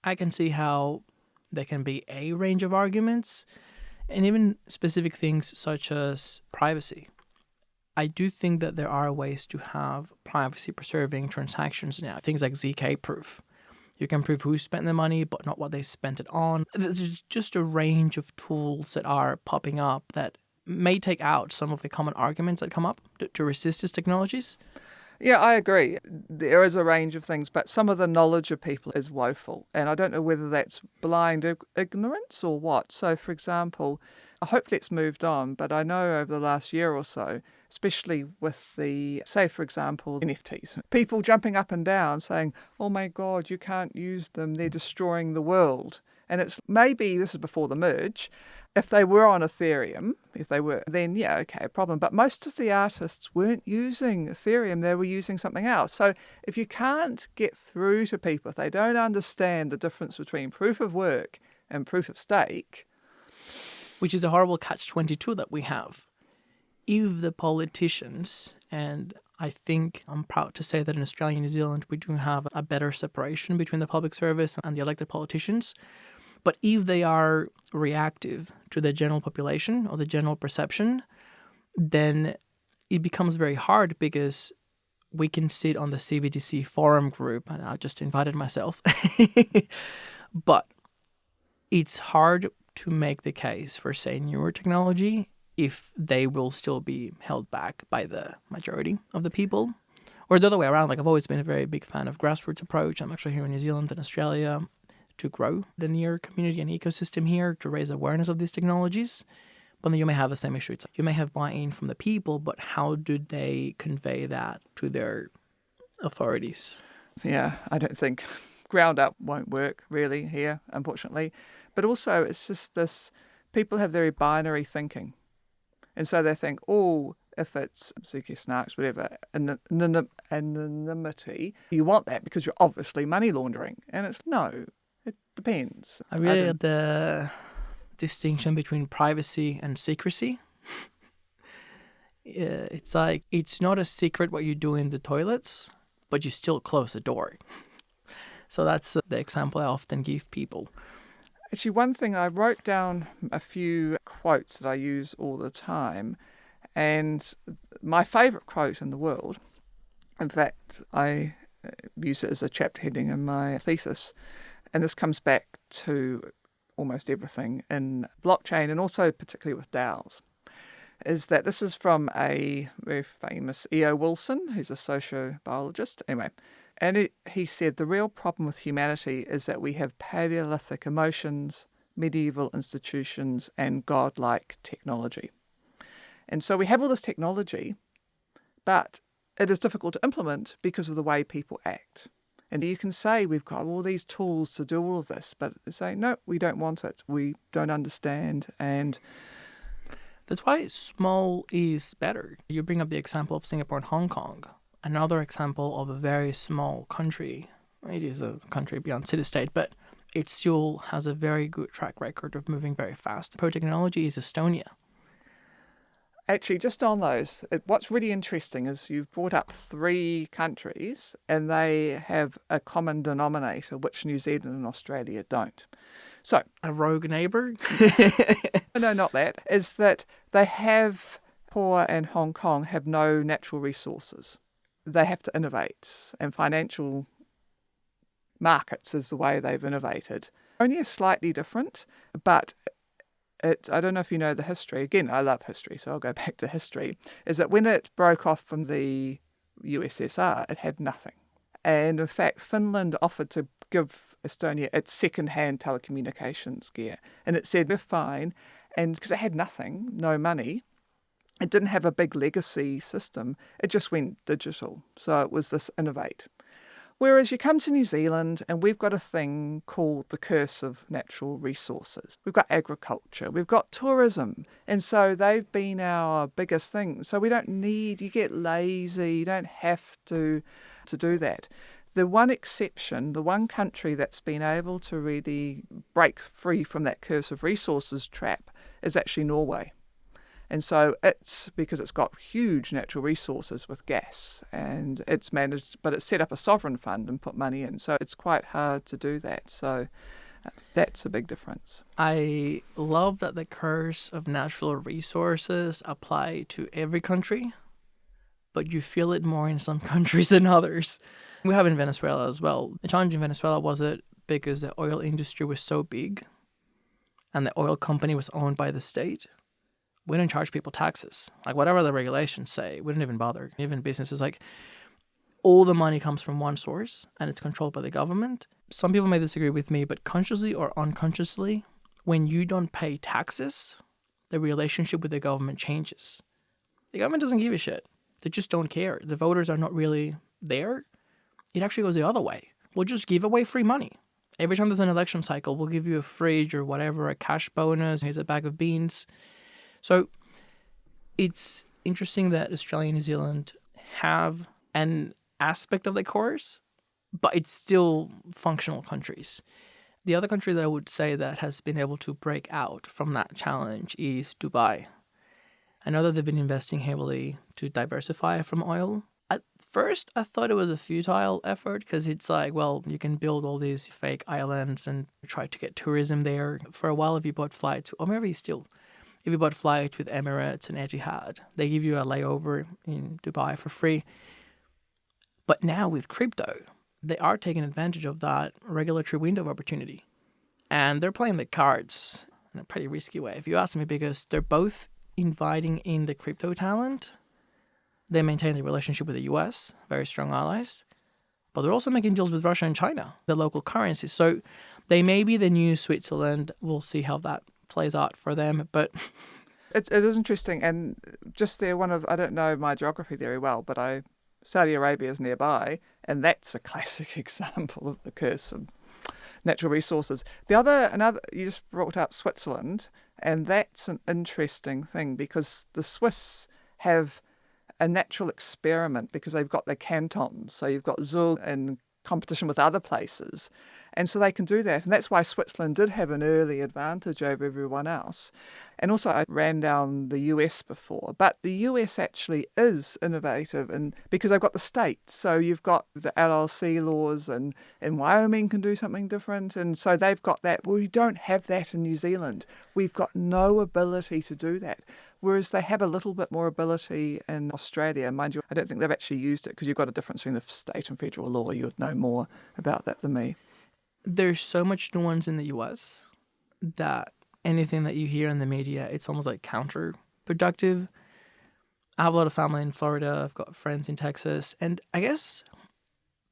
I can see how there can be a range of arguments, and even specific things such as privacy. I do think that there are ways to have privacy-preserving transactions now. Things like ZK proof. You can prove who spent the money, but not what they spent it on. There's just a range of tools that are popping up that may take out some of the common arguments that come up to resist these technologies. Yeah, I agree. There is a range of things, but some of the knowledge of people is woeful. And I don't know whether that's blind ignorance or what. So, for example, hopefully it's moved on, but I know over the last year or so, especially with say, for example, NFTs, people jumping up and down saying, oh my God, you can't use them, they're destroying the world. And it's maybe, this is before the merge, if they were on Ethereum, then yeah, okay, a problem. But most of the artists weren't using Ethereum, they were using something else. So if you can't get through to people, if they don't understand the difference between proof of work and proof of stake. Which is a horrible catch-22 that we have. If the politicians, and I think I'm proud to say that in Australia and New Zealand we do have a better separation between the public service and the elected politicians, but if they are reactive to the general population or the general perception, then it becomes very hard, because we can sit on the CBDC forum group, and I just invited myself, but it's hard to make the case for, say, newer technology if they will still be held back by the majority of the people. Or the other way around. Like, I've always been a very big fan of grassroots approach. I'm actually here in New Zealand and Australia to grow the near community and ecosystem here, to raise awareness of these technologies. But then you may have the same issue. It's like you may have buy-in from the people, but how do they convey that to their authorities? Yeah, I don't think ground up won't work really here, unfortunately. But also, it's just this people have very binary thinking. And so they think, oh, if it's Suki Snarks, whatever, anonymity, you want that because you're obviously money laundering. And it's no, it depends. I really like the distinction between privacy and secrecy. It's like, it's not a secret what you do in the toilets, but you still close the door. So that's the example I often give people. Actually, one thing, I wrote down a few quotes that I use all the time. And my favourite quote in the world, in fact, I use it as a chapter heading in my thesis, and this comes back to almost everything in blockchain and also particularly with DAOs, is that this is from a very famous E.O. Wilson, who's a sociobiologist. Anyway, and he said, the real problem with humanity is that we have Paleolithic emotions, medieval institutions, and godlike technology. And so we have all this technology, but it is difficult to implement because of the way people act. And you can say we've got all these tools to do all of this, but they say, no, we don't want it. We don't understand. And that's why small is better. You bring up the example of Singapore and Hong Kong. Another example of a very small country. It is a country beyond city-state, but it still has a very good track record of moving very fast. Pro technology is Estonia. Actually, just on those, what's really interesting is you've brought up 3 countries and they have a common denominator, which New Zealand and Australia don't. So, a rogue neighbour? No, not that. Is that they have, Singapore and Hong Kong have no natural resources. They have to innovate, and financial markets is the way they've innovated. Only a slightly different, but I don't know if you know the history. Again, I love history, so I'll go back to history. Is that when it broke off from the USSR, it had nothing. And in fact, Finland offered to give Estonia its second-hand telecommunications gear. And it said, we're fine. And because it had nothing, no money, it didn't have a big legacy system. It just went digital. So it was this Innovate. Whereas you come to New Zealand and we've got a thing called the curse of natural resources. We've got agriculture, we've got tourism. And so they've been our biggest thing. So we don't need, you get lazy, you don't have to do that. The one exception, the one country that's been able to really break free from that curse of resources trap is actually Norway. And so it's because it's got huge natural resources with gas and it's managed, but it's set up a sovereign fund and put money in. So it's quite hard to do that. So that's a big difference. I love that the curse of natural resources apply to every country, but you feel it more in some countries than others. We have in Venezuela as well. The challenge in Venezuela was it because the oil industry was so big and the oil company was owned by the state. We didn't charge people taxes. Like whatever the regulations say, we didn't even bother. Even businesses, like all the money comes from one source and it's controlled by the government. Some people may disagree with me, but consciously or unconsciously, when you don't pay taxes, the relationship with the government changes. The government doesn't give a shit. They just don't care. The voters are not really there. It actually goes the other way. We'll just give away free money. Every time there's an election cycle, we'll give you a fridge or whatever, a cash bonus, here's a bag of beans. So it's interesting that Australia and New Zealand have an aspect of the course, but it's still functional countries. The other country that I would say that has been able to break out from that challenge is Dubai. I know that they've been investing heavily to diversify from oil. At first, I thought it was a futile effort because it's like, well, you can build all these fake islands and try to get tourism there. For a while, if you bought flights, or maybe still, if you bought flights with Emirates and Etihad, they give you a layover in Dubai for free. But now with crypto, they are taking advantage of that regulatory window of opportunity. And they're playing the cards in a pretty risky way, if you ask me, because they're both inviting in the crypto talent. They maintain the relationship with the US, very strong allies. But they're also making deals with Russia and China, the local currencies. So they may be the new Switzerland. We'll see how that plays out for them, but it is interesting. And just there, I don't know my geography very well, but Saudi Arabia is nearby, And that's a classic example of the curse of natural resources. Another, you just brought up Switzerland, and that's an interesting thing because the Swiss have a natural experiment because they've got their cantons. So you've got Zug in competition with other places. And so they can do that. And that's why Switzerland did have an early advantage over everyone else. And also I ran down the US before, but the US actually is innovative and because they've got the states. So you've got the LLC laws and Wyoming can do something different. And so they've got that. Well, we don't have that in New Zealand. We've got no ability to do that. Whereas they have a little bit more ability in Australia. Mind you, I don't think they've actually used it because you've got a difference between the state and federal law. You would know more about that than me. There's so much nuance in the US that anything that you hear in the media, it's almost like counterproductive. I have a lot of family in Florida. I've got friends in Texas. And I guess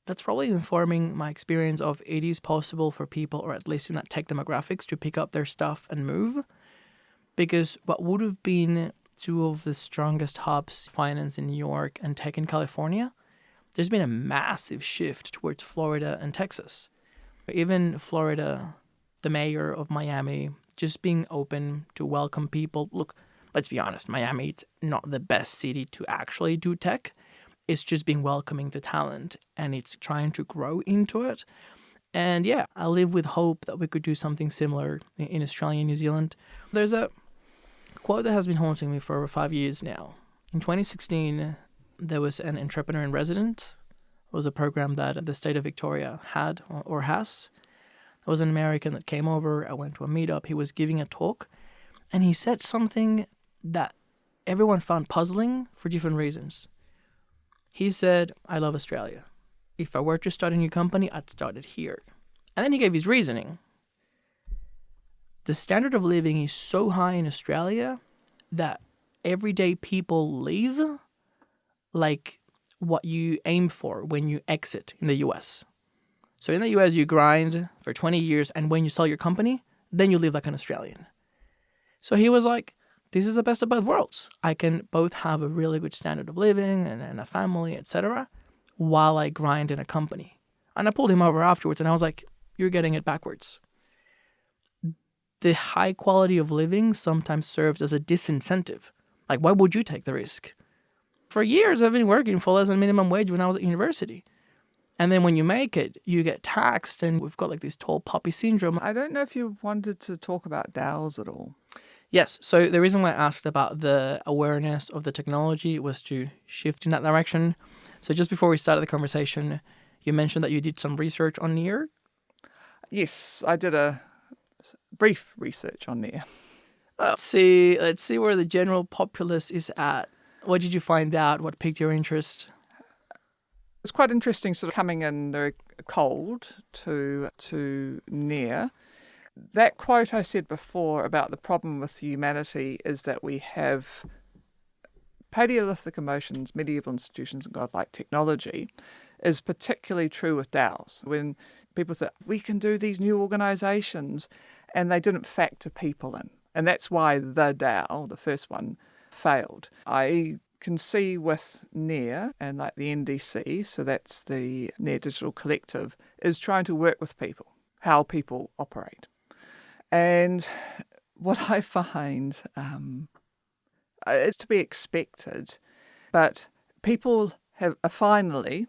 that's probably informing my experience of it is possible for people, or at least in that tech demographics, to pick up their stuff and move. Because what would have been two of the strongest hubs, finance in New York and tech in California, there's been a massive shift towards Florida and Texas. Even Florida, the mayor of Miami, just being open to welcome people. Look, let's be honest, Miami, it's not the best city to actually do tech. It's just being welcoming to talent and it's trying to grow into it. And yeah, I live with hope that we could do something similar in Australia and New Zealand. There's a quote that has been haunting me for over 5 years now. In 2016, there was an entrepreneur in residence. It was a program that the state of Victoria had or has. There was an American that came over. I went to a meetup. He was giving a talk. And he said something that everyone found puzzling for different reasons. He said, I love Australia. If I were to start a new company, I'd start it here. And then he gave his reasoning. The standard of living is so high in Australia that everyday people live like what you aim for when you exit in the US. So in the US, you grind for 20 years, and when you sell your company, then you live like an Australian. So he was like, this is the best of both worlds. I can both have a really good standard of living and a family, etc., while I grind in a company. And I pulled him over afterwards, and I was like, you're getting it backwards. The high quality of living sometimes serves as a disincentive. Like, why would you take the risk? For years, I've been working for less than minimum wage when I was at university. And then when you make it, you get taxed, and we've got like this tall poppy syndrome. I don't know if you wanted to talk about DAOs at all. Yes, so the reason why I asked about the awareness of the technology was to shift in that direction. So just before we started the conversation, you mentioned that you did some research on NEAR. Yes, I did a brief research on NEAR. Let's see where the general populace is at. What did you find out? What piqued your interest? It's quite interesting sort of coming in very cold to NEAR. That quote I said before about the problem with humanity is that we have Paleolithic emotions, medieval institutions, and godlike technology is particularly true with DAOs. When people say, we can do these new organizations, and they didn't factor people in. And that's why the DAO, the first one, failed. I can see with NEAR and like the NDC, so that's the NEAR Digital Collective, is trying to work with people, how people operate. And what I find is to be expected, but people are finally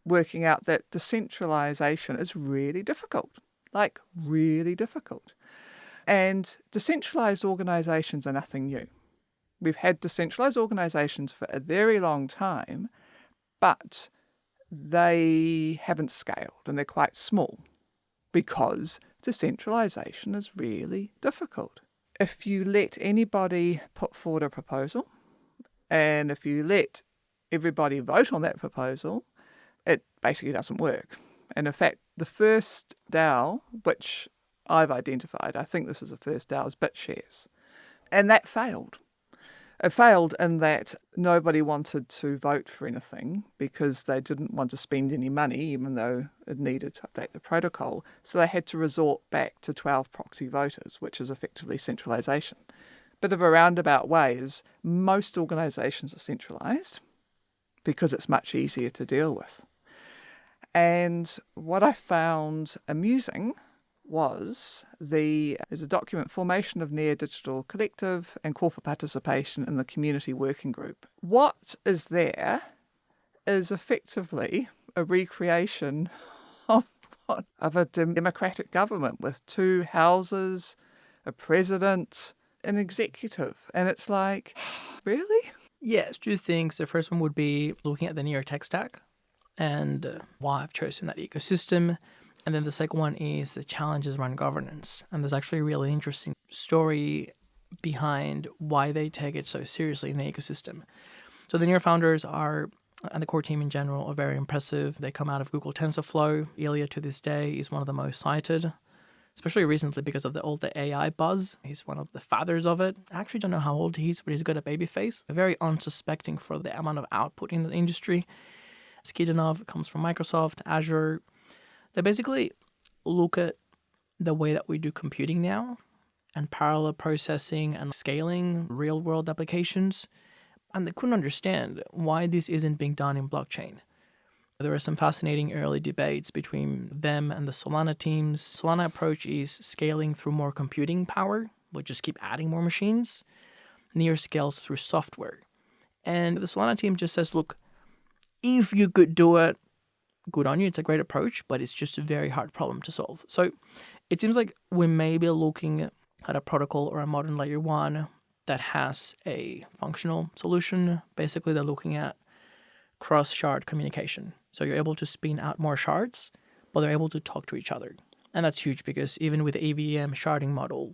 working out that decentralization is really difficult, like really difficult. And decentralized organizations are nothing new. We've had decentralized organizations for a very long time, but they haven't scaled and they're quite small because decentralization is really difficult. If you let anybody put forward a proposal and if you let everybody vote on that proposal, it basically doesn't work. And in fact, the first DAO, which I've identified, I think this is the first DAO, is BitShares. And that failed. It failed in that nobody wanted to vote for anything because they didn't want to spend any money, even though it needed to update the protocol. So they had to resort back to 12 proxy voters, which is effectively centralization. Bit of a roundabout way is most organizations are centralized because it's much easier to deal with. And what I found amusing was there's a document, Formation of Near Digital Collective and Call for Participation in the Community Working Group. What is there is effectively a recreation of a democratic government with two houses, a president, an executive. And it's like, really? Yes, two things. The first one would be looking at the Near tech stack and why I've chosen that ecosystem. And then the second one is the challenges around governance. And there's actually a really interesting story behind why they take it so seriously in the ecosystem. So the Near founders are, and the core team in general, are very impressive. They come out of Google TensorFlow. Ilya, to this day, is one of the most cited, especially recently because of all the AI buzz. He's one of the fathers of it. I actually don't know how old he is, but he's got a baby face. Very unsuspecting for the amount of output in the industry. Skidanov comes from Microsoft, Azure. They basically look at the way that we do computing now and parallel processing and scaling real-world applications, and they couldn't understand why this isn't being done in blockchain. There are some fascinating early debates between them and the Solana teams. Solana approach is scaling through more computing power. We'll just keep adding more machines. Near scales through software. And the Solana team just says, look, if you could do it, good on you. It's a great approach, but it's just a very hard problem to solve. So it seems like we may be looking at a protocol or a modern layer one that has a functional solution. Basically, they're looking at cross-shard communication. So you're able to spin out more shards, but they're able to talk to each other. And that's huge because even with the AVM sharding model,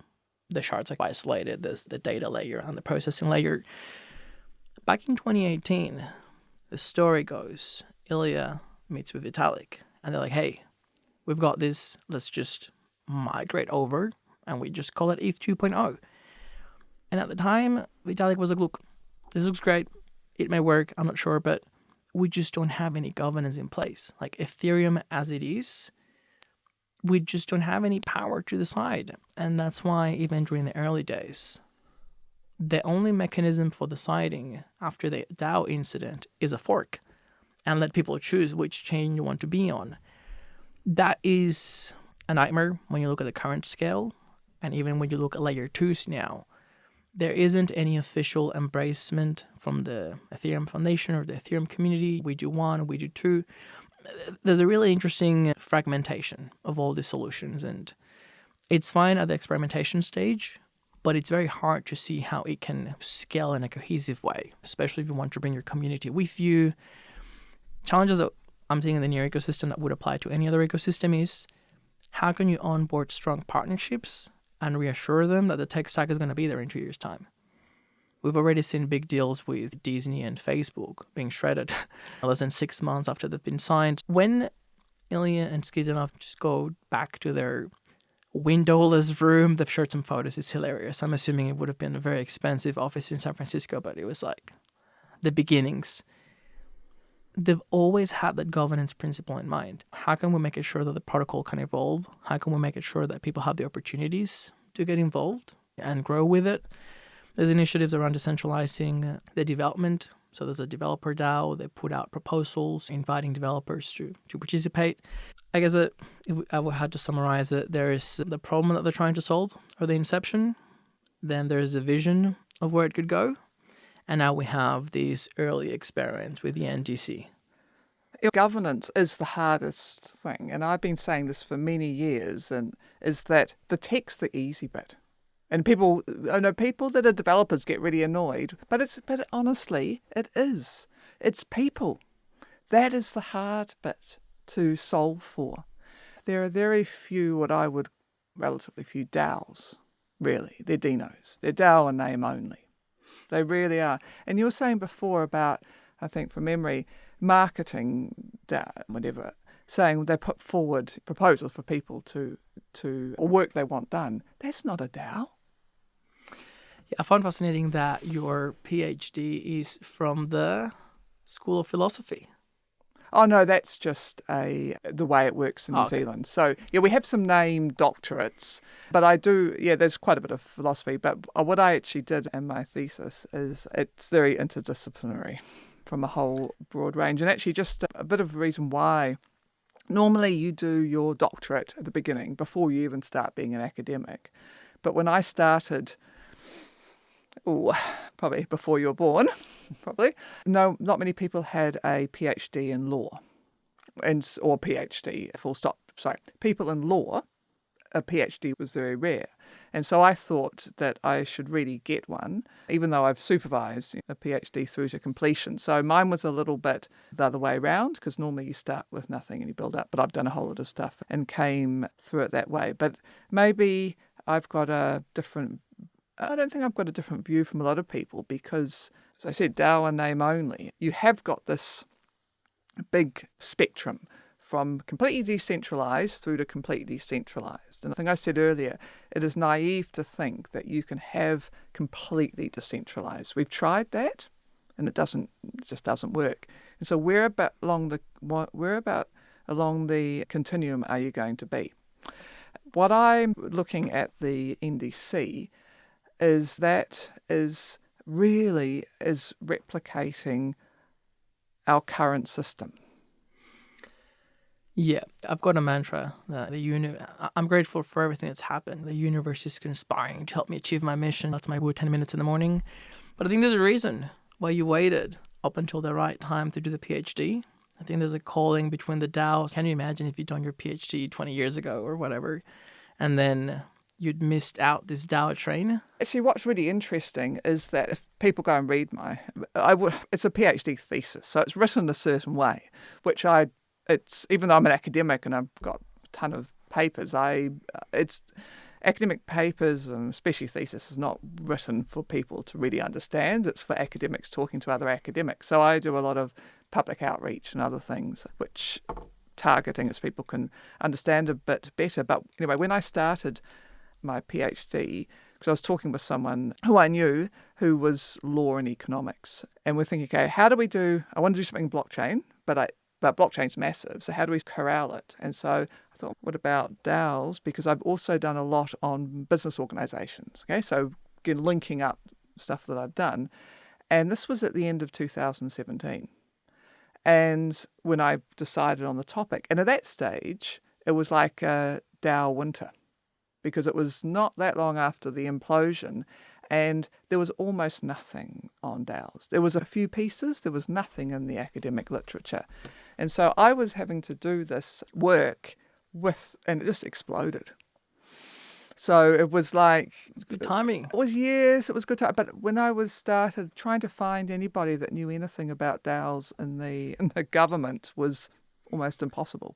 the shards are isolated. There's the data layer and the processing layer. Back in 2018, the story goes, Ilya meets with Vitalik, and they're like, hey, we've got this, let's just migrate over, and we just call it ETH 2.0. And at the time, Vitalik was like, look, this looks great, it may work, I'm not sure, but we just don't have any governance in place. Like Ethereum as it is, we just don't have any power to decide. And that's why even during the early days, the only mechanism for deciding after the DAO incident is a fork and let people choose which chain you want to be on. That is a nightmare when you look at the current scale. And even when you look at layer 2s now, there isn't any official embracement from the Ethereum Foundation or the Ethereum community. We do one, we do two. There's a really interesting fragmentation of all these solutions. And it's fine at the experimentation stage, but it's very hard to see how it can scale in a cohesive way, especially if you want to bring your community with you. Challenges that I'm seeing in the Near ecosystem that would apply to any other ecosystem is how can you onboard strong partnerships and reassure them that the tech stack is going to be there in 2 years' time? We've already seen big deals with Disney and Facebook being shredded less than 6 months after they've been signed. When Ilya and Skidanov just go back to their windowless room, they've shared some photos. It's hilarious. I'm assuming it would have been a very expensive office in San Francisco, but it was like the beginnings. They've always had that governance principle in mind. How can we make it sure that the protocol can evolve? How can we make it sure that people have the opportunities to get involved and grow with it? There's initiatives around decentralizing the development. So there's a developer DAO. They put out proposals inviting developers to participate. I guess that if I had to summarize it, there is the problem that they're trying to solve, or the inception. Then there's a vision of where it could go. And now we have these early experiments with the NDC. Governance is the hardest thing, and I've been saying this for many years, and is that the tech's the easy bit. And people that are developers get really annoyed, but honestly, it is. It's people. That is the hard bit to solve for. There are very few, relatively few DAOs, really. They're Dinos. They're DAO in name only. They really are. And you were saying before about, I think from memory, marketing, whatever, saying they put forward proposals for people to or work they want done. That's not a DAO. Yeah, I found fascinating that your PhD is from the School of Philosophy. Oh, no, that's just the way it works in New Zealand. So, yeah, we have some named doctorates, but there's quite a bit of philosophy. But what I actually did in my thesis is it's very interdisciplinary from a whole broad range. And actually just a bit of a reason why Normally you do your doctorate at the beginning before you even start being an academic. But when I started, probably before you were born, probably, no, not many people had a PhD in law, or PhD, full stop. Sorry, people in law, a PhD was very rare. And so I thought that I should really get one, even though I've supervised a PhD through to completion. So mine was a little bit the other way around, because normally you start with nothing and you build up. But I've done a whole lot of stuff and came through it that way. But maybe I've got a different, I don't think I've got a different view from a lot of people, because, as I said, DAO in name only. You have got this big spectrum from completely decentralized through to completely centralized. And I think I said earlier, it is naive to think that you can have completely decentralized. We've tried that, and it just doesn't work. And so where about along the continuum are you going to be? What I'm looking at the NDC is really replicating our current system. Yeah, I've got a mantra that I'm grateful for everything that's happened. The universe is conspiring to help me achieve my mission. That's my 10 minutes in the morning. But I think there's a reason why you waited up until the right time to do the PhD. I think there's a calling between the DAOs. Can you imagine if you'd done your PhD 20 years ago or whatever, and then you'd missed out this DAO train? Actually, what's really interesting is that if people go and read it's a PhD thesis, so it's written a certain way, which it's even though I'm an academic and I've got a ton of papers, it's academic papers, and especially thesis, is not written for people to really understand. It's for academics talking to other academics. So I do a lot of public outreach and other things, which targeting as people can understand a bit better. But anyway, when I started my PhD, because I was talking with someone who I knew who was law and economics, and we're thinking, okay, I want to do something in blockchain, but blockchain's massive, so how do we corral it? And so I thought, what about DAOs? Because I've also done a lot on business organizations. Okay, so again, linking up stuff that I've done. And this was at the end of 2017. And when I decided on the topic, and at that stage, it was like a DAO winter, because it was not that long after the implosion, and there was almost nothing on DAOs. There was a few pieces, there was nothing in the academic literature. And so I was having to do this work and it just exploded. So it was like... It's good timing. It was good time. But when I started trying to find anybody that knew anything about DAOs in the government was almost impossible.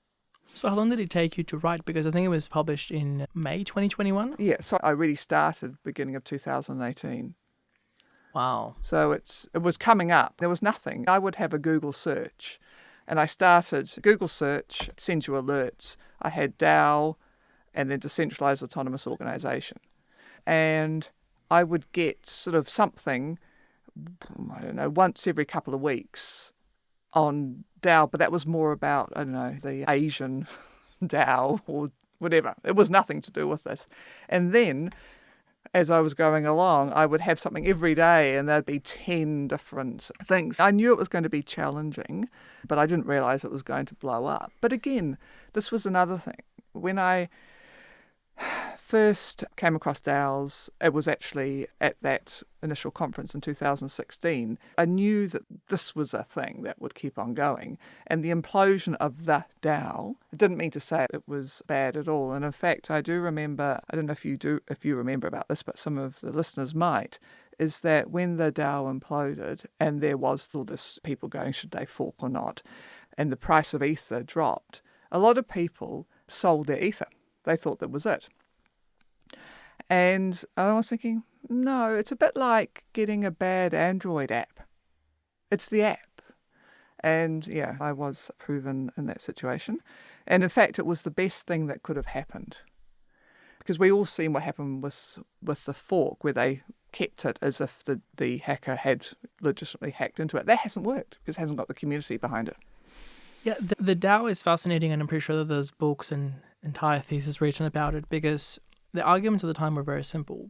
So how long did it take you to write? Because I think it was published in May 2021? Yeah, so I really started beginning of 2018. Wow. So it was coming up. There was nothing. I would have a Google search, and I started Google search, sends you alerts. I had DAO and then Decentralized Autonomous Organization. And I would get sort of something, I don't know, once every couple of weeks on DAO, but that was more about, I don't know, the Asian DAO or whatever. It was nothing to do with this. And then as I was going along, I would have something every day and there'd be 10 different things. I knew it was going to be challenging, but I didn't realize it was going to blow up. But again, this was another thing. When I first came across DAOs, it was actually at that initial conference in 2016. I knew that this was a thing that would keep on going. And the implosion of the DAO, it didn't mean to say it was bad at all. And in fact, I do remember, I don't know if you remember about this, but some of the listeners might, is that when the DAO imploded and there was all this people going, should they fork or not, and the price of ether dropped, a lot of people sold their ether. They thought that was it. And I was thinking, no, it's a bit like getting a bad Android app. It's the app. And yeah, I was proven in that situation. And in fact, it was the best thing that could have happened. Because we all seen what happened with the fork, where they kept it as if the hacker had legitimately hacked into it. That hasn't worked because it hasn't got the community behind it. Yeah, the DAO is fascinating, and I'm pretty sure that there's books and entire thesis written about it, because the arguments at the time were very simple.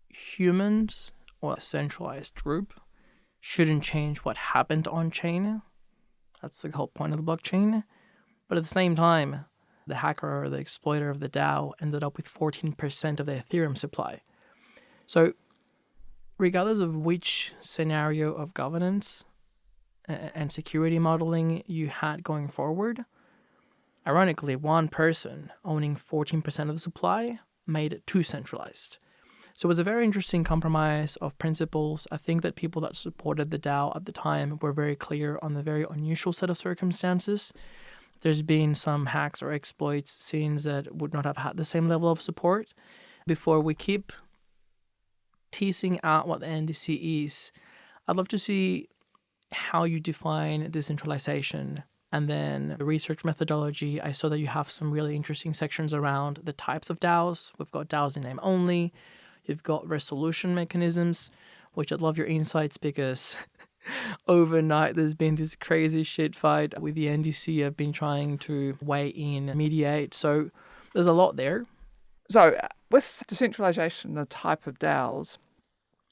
Humans, or a centralized group, shouldn't change what happened on chain. That's the whole point of the blockchain. But at the same time, the hacker or the exploiter of the DAO ended up with 14% of the Ethereum supply. So regardless of which scenario of governance and security modeling you had going forward, ironically, one person owning 14% of the supply made it too centralized. So it was a very interesting compromise of principles. I think that people that supported the DAO at the time were very clear on the very unusual set of circumstances. There's been some hacks or exploits scenes that would not have had the same level of support. Before we keep teasing out what the NDC is, I'd love to see how you define decentralization and then the research methodology. I saw that you have some really interesting sections around the types of DAOs. We've got DAOs in name only. You've got resolution mechanisms, which I'd love your insights because overnight there's been this crazy shit fight with the NDC. I've been trying to weigh in, mediate. So there's a lot there. So with decentralization, the type of DAOs,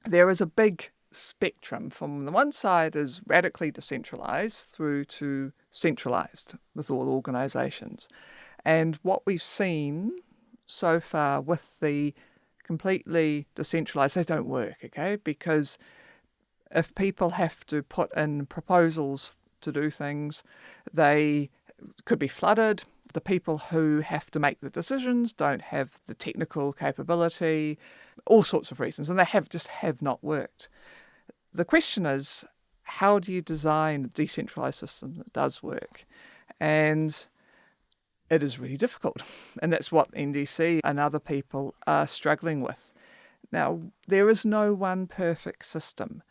there is a big spectrum. From the one side is radically decentralized through to centralized with all organizations. And what we've seen so far with the completely decentralized, they don't work, okay? Because if people have to put in proposals to do things, they could be flooded. The people who have to make the decisions don't have the technical capability, all sorts of reasons, and they have not worked. The question is, how do you design a decentralized system that does work? And it is really difficult. And that's what NDC and other people are struggling with. Now, there is no one perfect system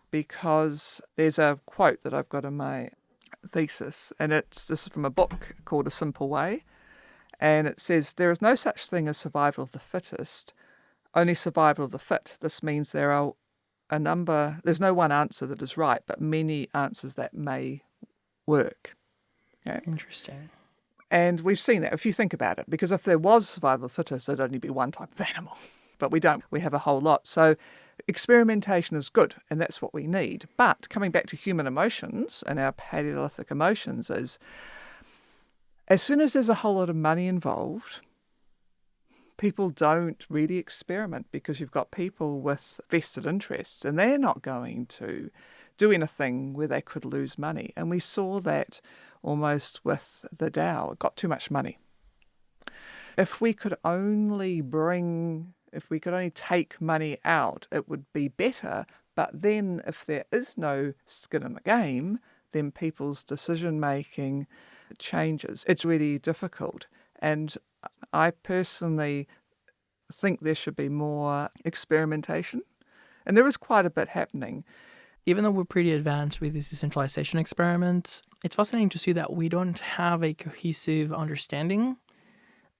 because there's a quote that I've got in my thesis, and this is from a book called A Simple Way. And it says, there is no such thing as survival of the fittest, only survival of the fit. This means there's no one answer that is right, but many answers that may work. Okay? Interesting. And we've seen that, if you think about it, because if there was survival of the fittest, there'd only be one type of animal. But we don't. We have a whole lot. So experimentation is good, and that's what we need. But coming back to human emotions and our Paleolithic emotions is, as soon as there's a whole lot of money involved, people don't really experiment because you've got people with vested interests and they're not going to do anything where they could lose money. And we saw that almost with the DAO. It got too much money. If we could only take money out, it would be better. But then if there is no skin in the game, then people's decision-making changes. It's really difficult. And I personally think there should be more experimentation. And there is quite a bit happening. Even though we're pretty advanced with this decentralization experiment, it's fascinating to see that we don't have a cohesive understanding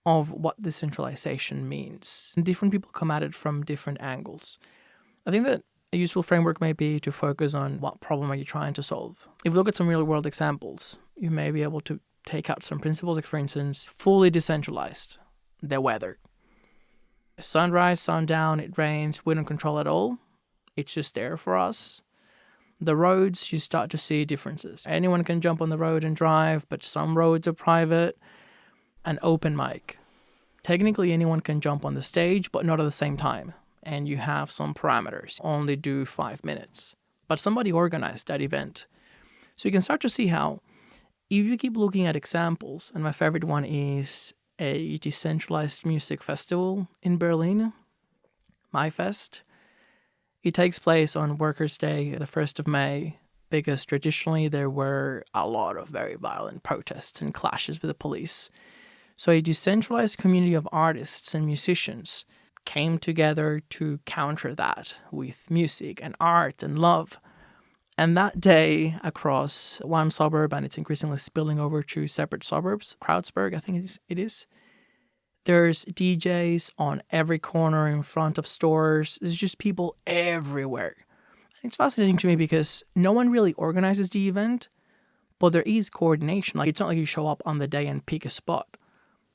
of what decentralization means. And different people come at it from different angles. I think that a useful framework may be to focus on what problem are you trying to solve. If you look at some real-world examples, you may be able to take out some principles, like for instance, fully decentralized, the weather. Sunrise, sundown, it rains, we don't control at all. It's just there for us. The roads, you start to see differences. Anyone can jump on the road and drive, but some roads are private. An open mic. Technically, anyone can jump on the stage, but not at the same time. And you have some parameters. Only do 5 minutes. But somebody organized that event. So you can start to see how, if you keep looking at examples, and my favorite one is a decentralized music festival in Berlin, MyFest. It takes place on Workers' Day, the 1st of May, because traditionally there were a lot of very violent protests and clashes with the police. So a decentralized community of artists and musicians came together to counter that with music and art and love. And that day, across one suburb, and it's increasingly spilling over to separate suburbs, Kreuzberg, I think it is, there's DJs on every corner in front of stores. There's just people everywhere. And it's fascinating to me because no one really organizes the event, but there is coordination. Like, it's not like you show up on the day and pick a spot.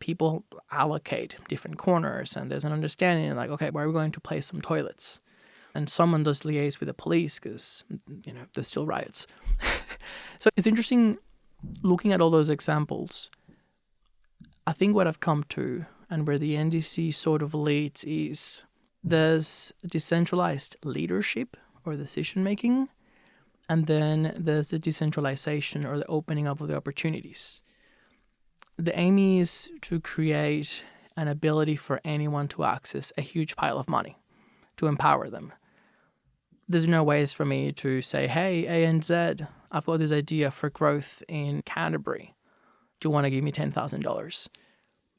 People allocate different corners, and there's an understanding, like, okay, where are we going to place some toilets? And someone does liaise with the police because, there's still riots. So it's interesting looking at all those examples I think what I've come to and where the NDC sort of leads is there's decentralized leadership or decision making, and then there's the decentralization or the opening up of the opportunities. The aim is to create an ability for anyone to access a huge pile of money, to empower them. There's no ways for me to say, hey, ANZ, I've got this idea for growth in Canterbury. Do you want to give me $10,000?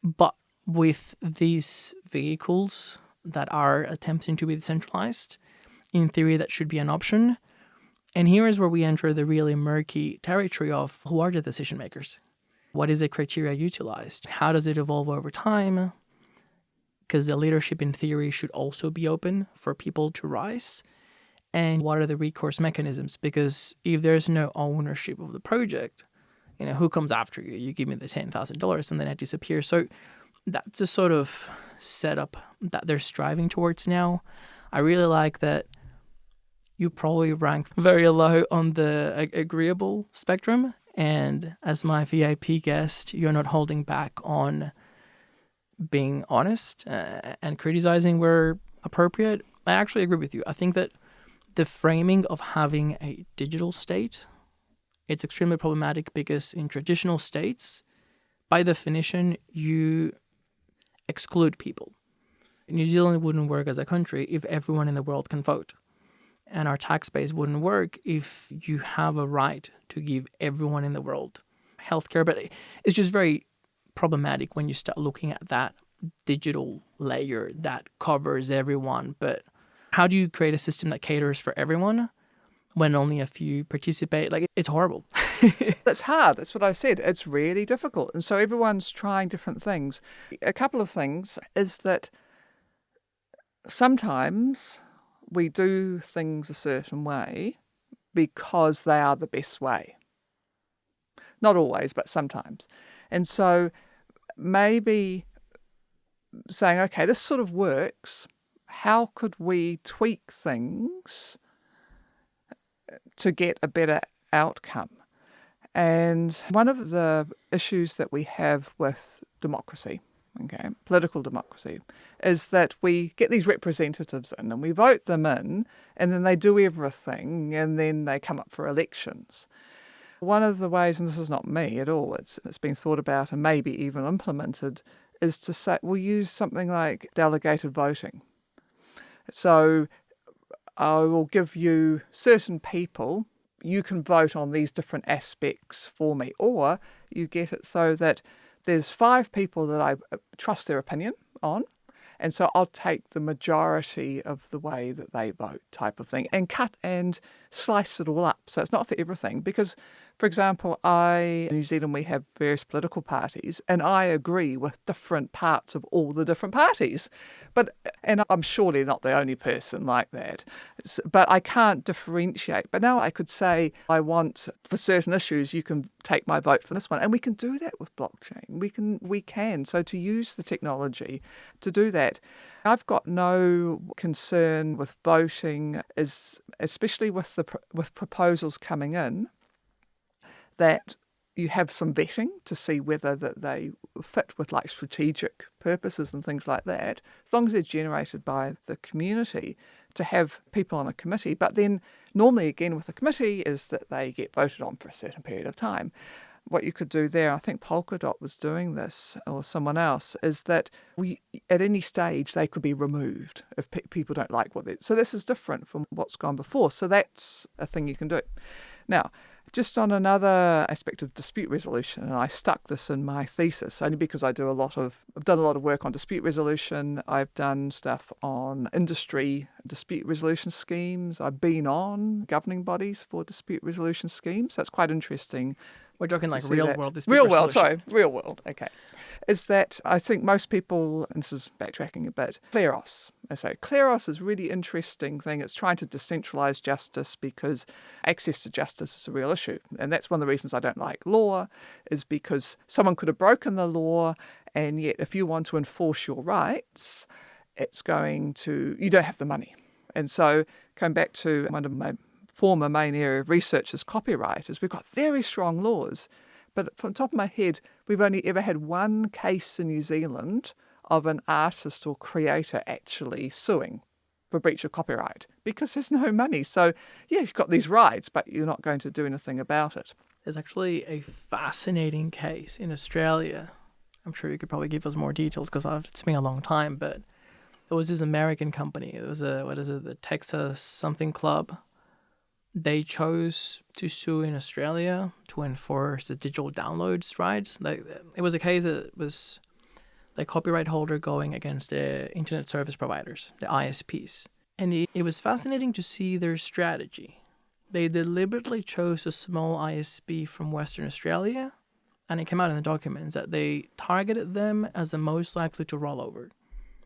But with these vehicles that are attempting to be decentralized, in theory, that should be an option. And here is where we enter the really murky territory of who are the decision makers? What is the criteria utilized? How does it evolve over time? Because the leadership in theory should also be open for people to rise. And what are the recourse mechanisms? Because if there's no ownership of the project, who comes after you? You give me the $10,000 and then it disappears. So that's a sort of setup that they're striving towards now. I really like that you probably rank very low on the agreeable spectrum. And as my VIP guest, you're not holding back on being honest and criticizing where appropriate. I actually agree with you. I think that the framing of having a digital state, it's extremely problematic because in traditional states, by definition, you exclude people. New Zealand wouldn't work as a country if everyone in the world can vote. And our tax base wouldn't work if you have a right to give everyone in the world healthcare. But it's just very problematic when you start looking at that digital layer that covers everyone. But how do you create a system that caters for everyone when only a few participate? It's horrible. It's hard. That's what I said. It's really difficult. And so everyone's trying different things. A couple of things is that sometimes we do things a certain way because they are the best way. Not always, but sometimes. And so maybe saying, okay, this sort of works. How could we tweak things to get a better outcome? And one of the issues that we have with democracy, political democracy, is that we get these representatives in and we vote them in and then they do everything and then they come up for elections. One of the ways, and this is not me at all, it's been thought about and maybe even implemented, is to say we'll use something like delegated voting. So I will give you certain people, you can vote on these different aspects for me, or you get it so that there's 5 people that I trust their opinion on, and so I'll take the majority of the way that they vote type of thing and cut and slice it all up. So it's not for everything because, for example, in New Zealand we have various political parties and I agree with different parts of all the different parties. And I'm surely not the only person like that. But I can't differentiate. But now I could say I want, for certain issues, you can take my vote for this one. And we can do that with blockchain. We can. So to use the technology to do that, I've got no concern with voting, especially with proposals coming in, that you have some vetting to see whether that they fit with strategic purposes and things like that, as long as they're generated by the community, to have people on a committee. But then normally, again, with a committee is that they get voted on for a certain period of time. What you could do there, I think Polkadot was doing this, or someone else, is that at any stage they could be removed if people don't like what they... So this is different from what's gone before. So that's a thing you can do. Now, just on another aspect of dispute resolution, and I stuck this in my thesis only because I've done a lot of work on dispute resolution. I've done stuff on industry dispute resolution schemes. I've been on governing bodies for dispute resolution schemes. That's quite interesting. We're talking real world dispute resolution. Real world, okay. Is that I think most people, and this is backtracking a bit, Kleros. I say Kleros is a really interesting thing. It's trying to decentralize justice because access to justice is a real issue. And that's one of the reasons I don't like law, is because someone could have broken the law, and yet if you want to enforce your rights, you don't have the money. And so going back to one of my former main area of research is copyright, is we've got very strong laws, But from the top of my head, we've only ever had one case in New Zealand of an artist or creator actually suing for breach of copyright because there's no money. So, yeah, you've got these rights, but you're not going to do anything about it. There's actually a fascinating case in Australia. I'm sure you could probably give us more details because it's been a long time, but there was this American company. It was the Texas something club. They chose to sue in Australia to enforce the digital downloads rights. Like, it was a case that was the copyright holder going against the internet service providers, the ISPs. And it was fascinating to see their strategy. They deliberately chose a small ISP from Western Australia, and it came out in the documents that they targeted them as the most likely to roll over.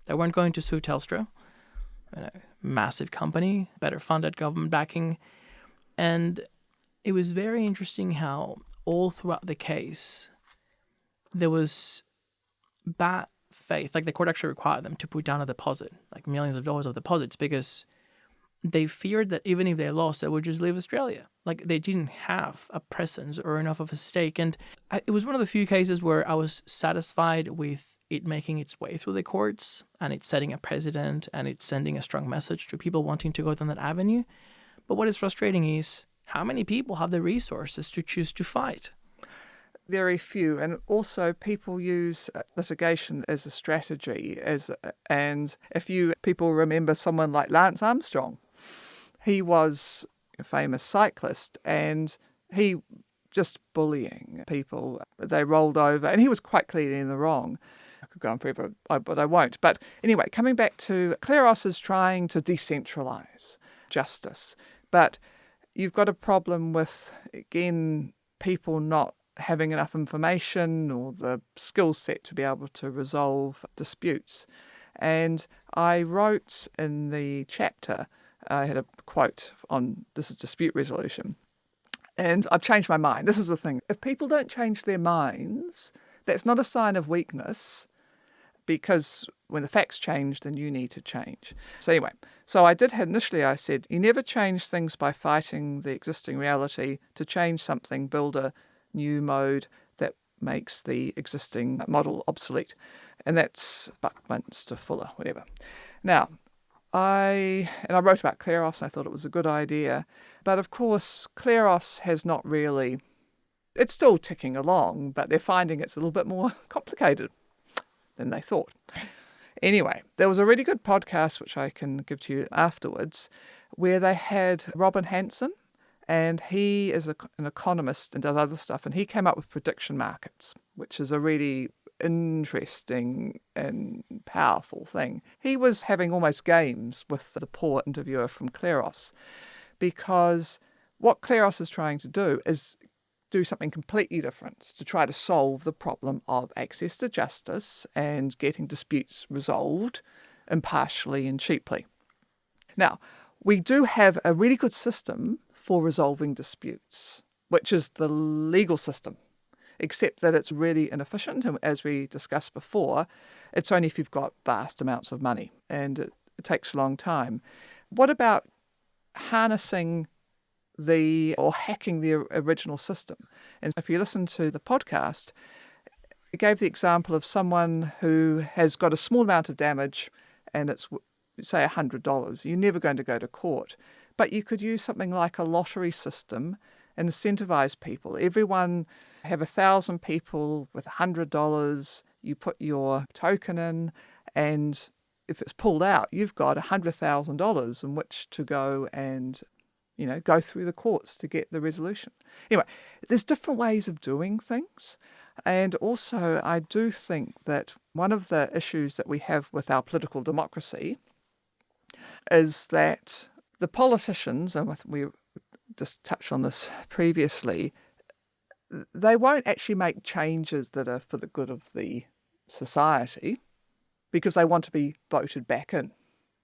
They weren't going to sue Telstra, a massive company, better funded, government backing. And it was very interesting how all throughout the case, there was bad faith. Like, the court actually required them to put down a deposit, like millions of dollars of deposits, because they feared that even if they lost, they would just leave Australia. Like, they didn't have a presence or enough of a stake. And it was one of the few cases where I was satisfied with it making its way through the courts, and it's setting a precedent, and it's sending a strong message to people wanting to go down that avenue. But what is frustrating is how many people have the resources to choose to fight? Very few, and also people use litigation as a strategy. And if people remember someone like Lance Armstrong, he was a famous cyclist, and he just bullying people. They rolled over, and he was quite clearly in the wrong. I could go on forever, but I won't. But anyway, coming back to Kleros is trying to decentralize justice, but you've got a problem with, again, people not having enough information or the skill set to be able to resolve disputes. And I wrote in the chapter, I had a quote on this is dispute resolution, and I've changed my mind. This is the thing. If people don't change their minds, that's not a sign of weakness, because when the facts change, then you need to change. So anyway, initially I said, you never change things by fighting the existing reality. To change something, build a new mode that makes the existing model obsolete. And that's Buckminster Fuller, whatever. Now, I wrote about Kleros, and I thought it was a good idea. But of course, Kleros has not really, it's still ticking along, but they're finding it's a little bit more complicated than they thought. Anyway, there was a really good podcast, which I can give to you afterwards, where they had Robin Hanson, and he is an economist and does other stuff, and he came up with prediction markets, which is a really interesting and powerful thing. He was having almost games with the poor interviewer from Kleros, because what Kleros is trying to do is do something completely different to try to solve the problem of access to justice and getting disputes resolved impartially and cheaply. Now, we do have a really good system for resolving disputes, which is the legal system, except that it's really inefficient. And as we discussed before, it's only if you've got vast amounts of money, and it takes a long time. What about harnessing or hacking the original system? And if you listen to the podcast, it gave the example of someone who has got a small amount of damage, and it's, say, $100. You're never going to go to court. But you could use something like a lottery system and incentivize people. Everyone have 1,000 people with $100. You put your token in, and if it's pulled out, you've got $100,000 in which to go and go through the courts to get the resolution. Anyway, there's different ways of doing things. And also, I do think that one of the issues that we have with our political democracy is that the politicians, and we just touched on this previously, they won't actually make changes that are for the good of the society because they want to be voted back in.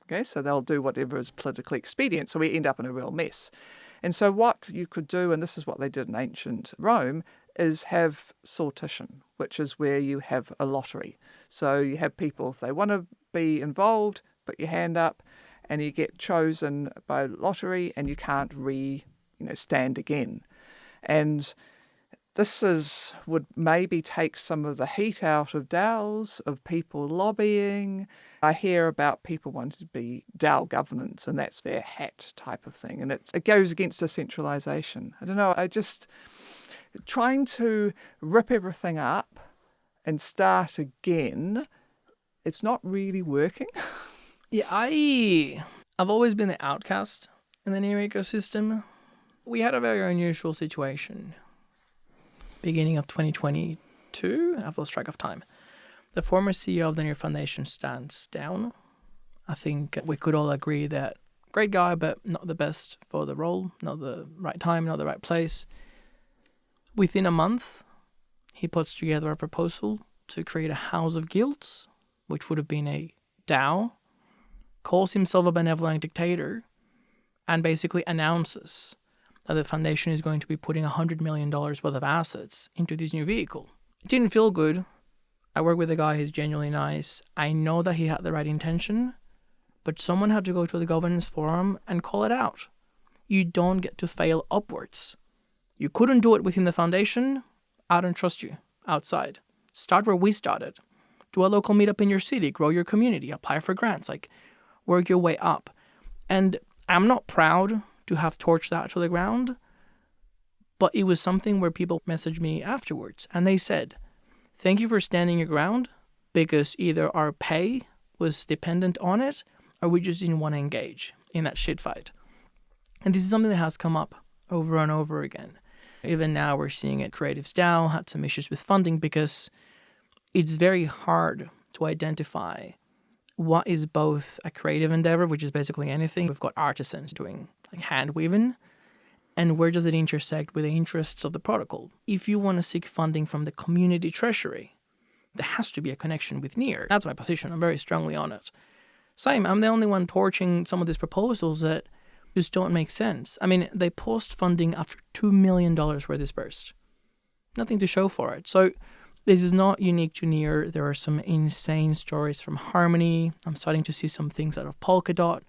Okay, so they'll do whatever is politically expedient. So we end up in a real mess. And so what you could do, and this is what they did in ancient Rome, is have sortition, which is where you have a lottery. So you have people, if they want to be involved, put your hand up, and you get chosen by lottery, and you can't stand again. And would maybe take some of the heat out of DAOs, of people lobbying. I hear about people wanting to be DAO governance, and that's their hat type of thing. And it goes against decentralization. I don't know, trying to rip everything up and start again, it's not really working. Yeah, I've always been the outcast in the NEAR ecosystem. We had a very unusual situation. Beginning of 2022, I've lost track of time. The former CEO of the NEAR Foundation stands down. I think we could all agree that great guy, but not the best for the role, not the right time, not the right place. Within a month, he puts together a proposal to create a House of Guilds, which would have been a DAO, calls himself a benevolent dictator, and basically announces that the foundation is going to be putting $100 million worth of assets into this new vehicle. It didn't feel good. I work with a guy who's genuinely nice. I know that he had the right intention, but someone had to go to the governance forum and call it out. You don't get to fail upwards. You couldn't do it within the foundation. I don't trust you outside. Start where we started. Do a local meetup in your city, grow your community, apply for grants, work your way up. And I'm not proud to have torched that to the ground, but it was something where people messaged me afterwards and they said, thank you for standing your ground, because either our pay was dependent on it or we just didn't want to engage in that shit fight. And this is something that has come up over and over again. Even now we're seeing it. Creatives DAO had some issues with funding because it's very hard to identify what is both a creative endeavor, which is basically anything. We've got artisans doing hand weaving, and where does it intersect with the interests of the protocol? If you want to seek funding from the community treasury, there has to be a connection with NEAR. That's my position. I'm very strongly on it. Same, I'm the only one torching some of these proposals that just don't make sense. I mean, they post funding after $2 million were dispersed. Nothing to show for it. So this is not unique to NEAR. There are some insane stories from Harmony. I'm starting to see some things out of Polkadot.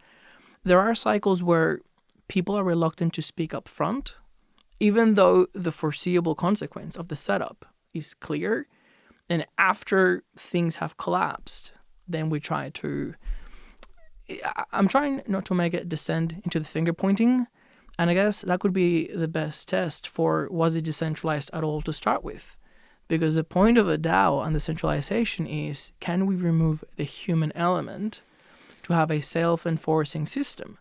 There are cycles where people are reluctant to speak up front, even though the foreseeable consequence of the setup is clear. And after things have collapsed, then we try to... I'm trying not to make it descend into the finger pointing. And I guess that could be the best test for, was it decentralized at all to start with? Because the point of a DAO and decentralization is, can we remove the human element to have a self-enforcing system?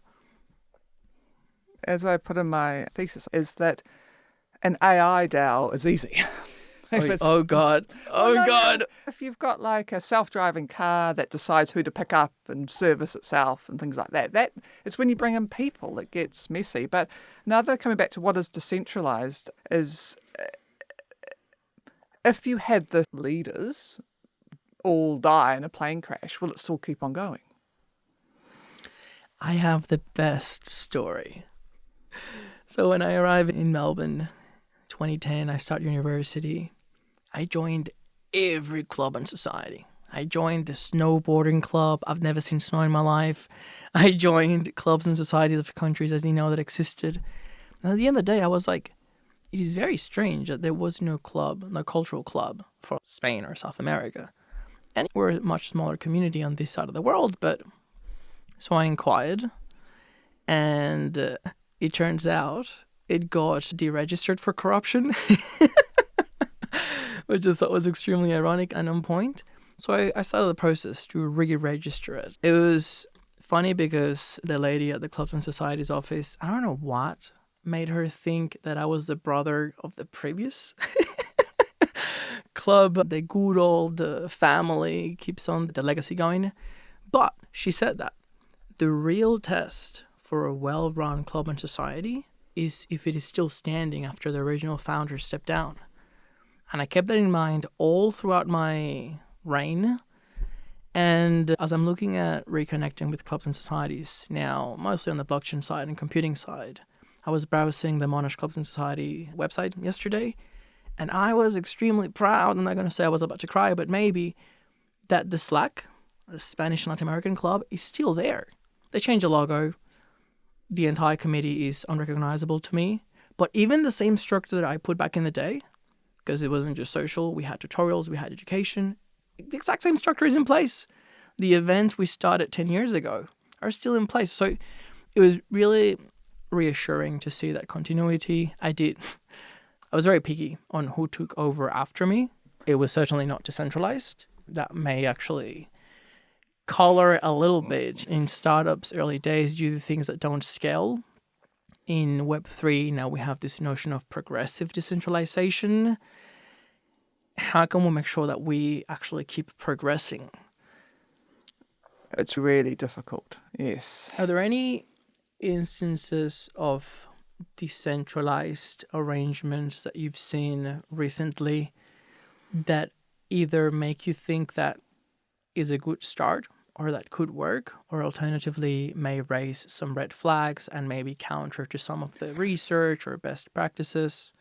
As I put in my thesis, is that an AI DAO is easy. Oh God. No. If you've got a self-driving car that decides who to pick up and service itself and things like that it's when you bring in people it gets messy. But another, coming back to what is decentralized, is if you had the leaders all die in a plane crash, will it still keep on going? I have the best story. So when I arrived in Melbourne, 2010, I started university. I joined every club and society. I joined the snowboarding club. I've never seen snow in my life. I joined clubs and societies of countries I didn't know that existed. And at the end of the day, I was like, it is very strange that there was no club, no cultural club for Spain or South America. And we're a much smaller community on this side of the world, but so I inquired, and it turns out it got deregistered for corruption, which I thought was extremely ironic and on point. So I started the process to re-register it. It was funny because the lady at the Clubs and Societies office, I don't know what made her think that I was the brother of the previous club. The good old family keeps on the legacy going. But she said that the real test for a well-run club and society is if it is still standing after the original founder stepped down. And I kept that in mind all throughout my reign. And as I'm looking at reconnecting with clubs and societies now, mostly on the blockchain side and computing side, I was browsing the Monash Clubs and Society website yesterday, and I was extremely proud. I'm not going to say I was about to cry, but maybe that the SLAC, the Spanish Latin American Club, is still there. They changed the logo. The entire committee is unrecognizable to me. But even the same structure that I put back in the day, because it wasn't just social. We had tutorials, we had education. The exact same structure is in place. The events we started 10 years ago are still in place. So it was really reassuring to see that continuity. I was very picky on who took over after me. It was certainly not decentralized. That may actually color a little bit in startups' early days due to things that don't scale. In Web3, now we have this notion of progressive decentralization. How can we make sure that we actually keep progressing? It's really difficult, yes. Are there any instances of decentralized arrangements that you've seen recently that either make you think that is a good start or that could work, or alternatively may raise some red flags and maybe counter to some of the research or best practices?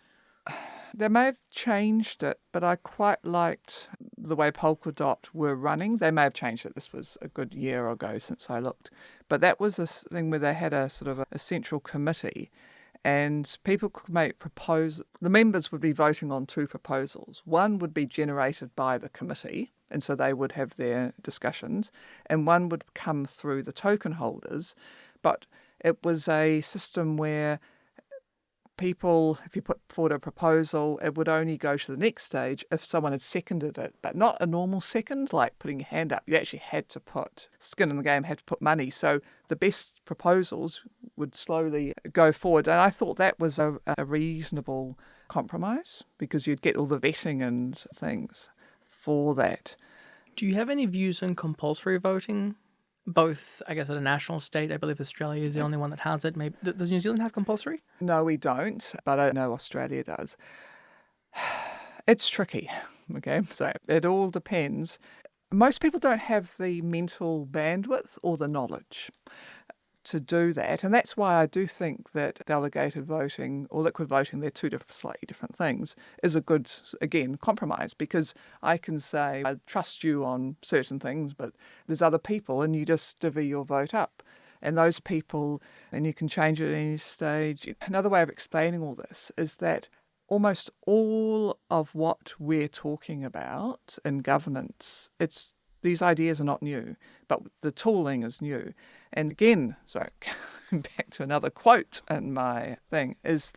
They may have changed it, but I quite liked the way Polkadot were running. They may have changed it. This was a good year ago since I looked. But that was a thing where they had a sort of a central committee, and people could make proposals. The members would be voting on two proposals. One would be generated by the committee, and so they would have their discussions, and one would come through the token holders. But it was a system where people, if you put forward a proposal, it would only go to the next stage if someone had seconded it, but not a normal second, like putting your hand up. You actually had to put skin in the game, had to put money. So the best proposals would slowly go forward. And I thought that was a reasonable compromise, because you'd get all the vetting and things for that. Do you have any views on compulsory voting? Both, I guess, at a national state. I believe Australia is the only one that has it. Maybe does New Zealand have compulsory? No, we don't, but I know Australia does. It's tricky, okay? So it all depends. Most people don't have the mental bandwidth or the knowledge to do that, and that's why I do think that delegated voting or liquid voting, they're two slightly different things, is a good, again, compromise, because I can say I trust you on certain things, but there's other people, and you just divvy your vote up, and those people, and you can change it at any stage. Another way of explaining all this is that almost all of what we're talking about in governance, these ideas are not new, but the tooling is new. And again, sorry, back to another quote in my thing, is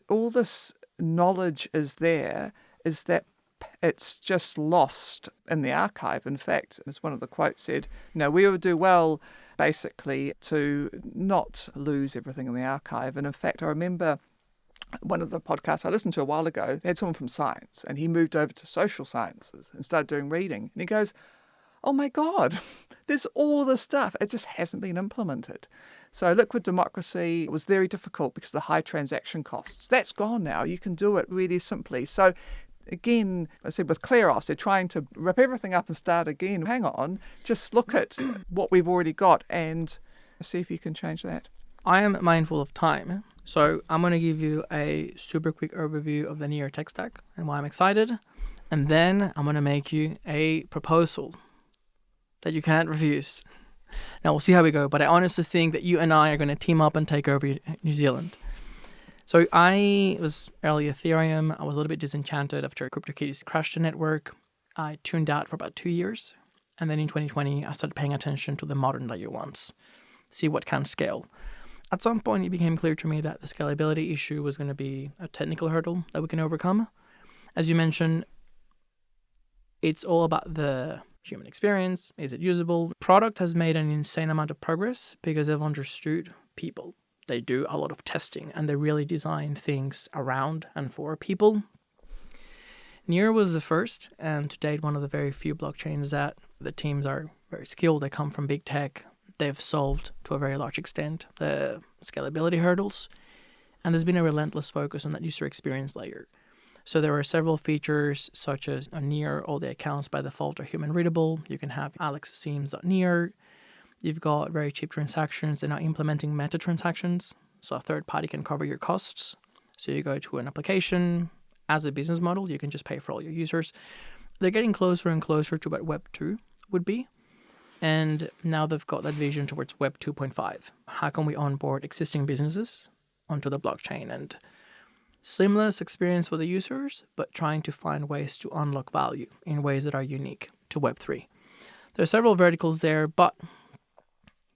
all this knowledge is there, is that it's just lost in the archive. In fact, as one of the quotes said, we would do well basically to not lose everything in the archive. And in fact, I remember one of the podcasts I listened to a while ago, they had someone from science, and he moved over to social sciences and started doing reading. And he goes, oh my God, there's all this stuff. It just hasn't been implemented. So liquid democracy was very difficult because of the high transaction costs. That's gone now. You can do it really simply. So again, I said with Kleros, they're trying to rip everything up and start again. Hang on, just look at what we've already got and see if you can change that. I am mindful of time, so I'm going to give you a super quick overview of the Near tech stack and why I'm excited, and then I'm going to make you a proposal that you can't refuse. Now, we'll see how we go, but I honestly think that you and I are going to team up and take over New Zealand. So I was early Ethereum. I was a little bit disenchanted after CryptoKitties crashed the network. I tuned out for about 2 years, and then in 2020, I started paying attention to the modern layer ones, see what can scale. At some point, it became clear to me that the scalability issue was going to be a technical hurdle that we can overcome. As you mentioned, it's all about the human experience. Is it usable? Product has made an insane amount of progress because they've understood people. They do a lot of testing, and they really design things around and for people. Near was the first, and to date, one of the very few blockchains that the teams are very skilled. They come from big tech. They've solved, to a very large extent, the scalability hurdles. And there's been a relentless focus on that user experience layer. So there are several features, such as on Near, all the accounts by default are human readable. You can have alexsims.near. You've got very cheap transactions. They're now implementing meta transactions, so a third party can cover your costs. So you go to an application. As a business model, you can just pay for all your users. They're getting closer and closer to what Web 2 would be. And now they've got that vision towards Web 2.5. How can we onboard existing businesses onto the blockchain? And Seamless experience for the users, but trying to find ways to unlock value in ways that are unique to Web3. There are several verticals there, but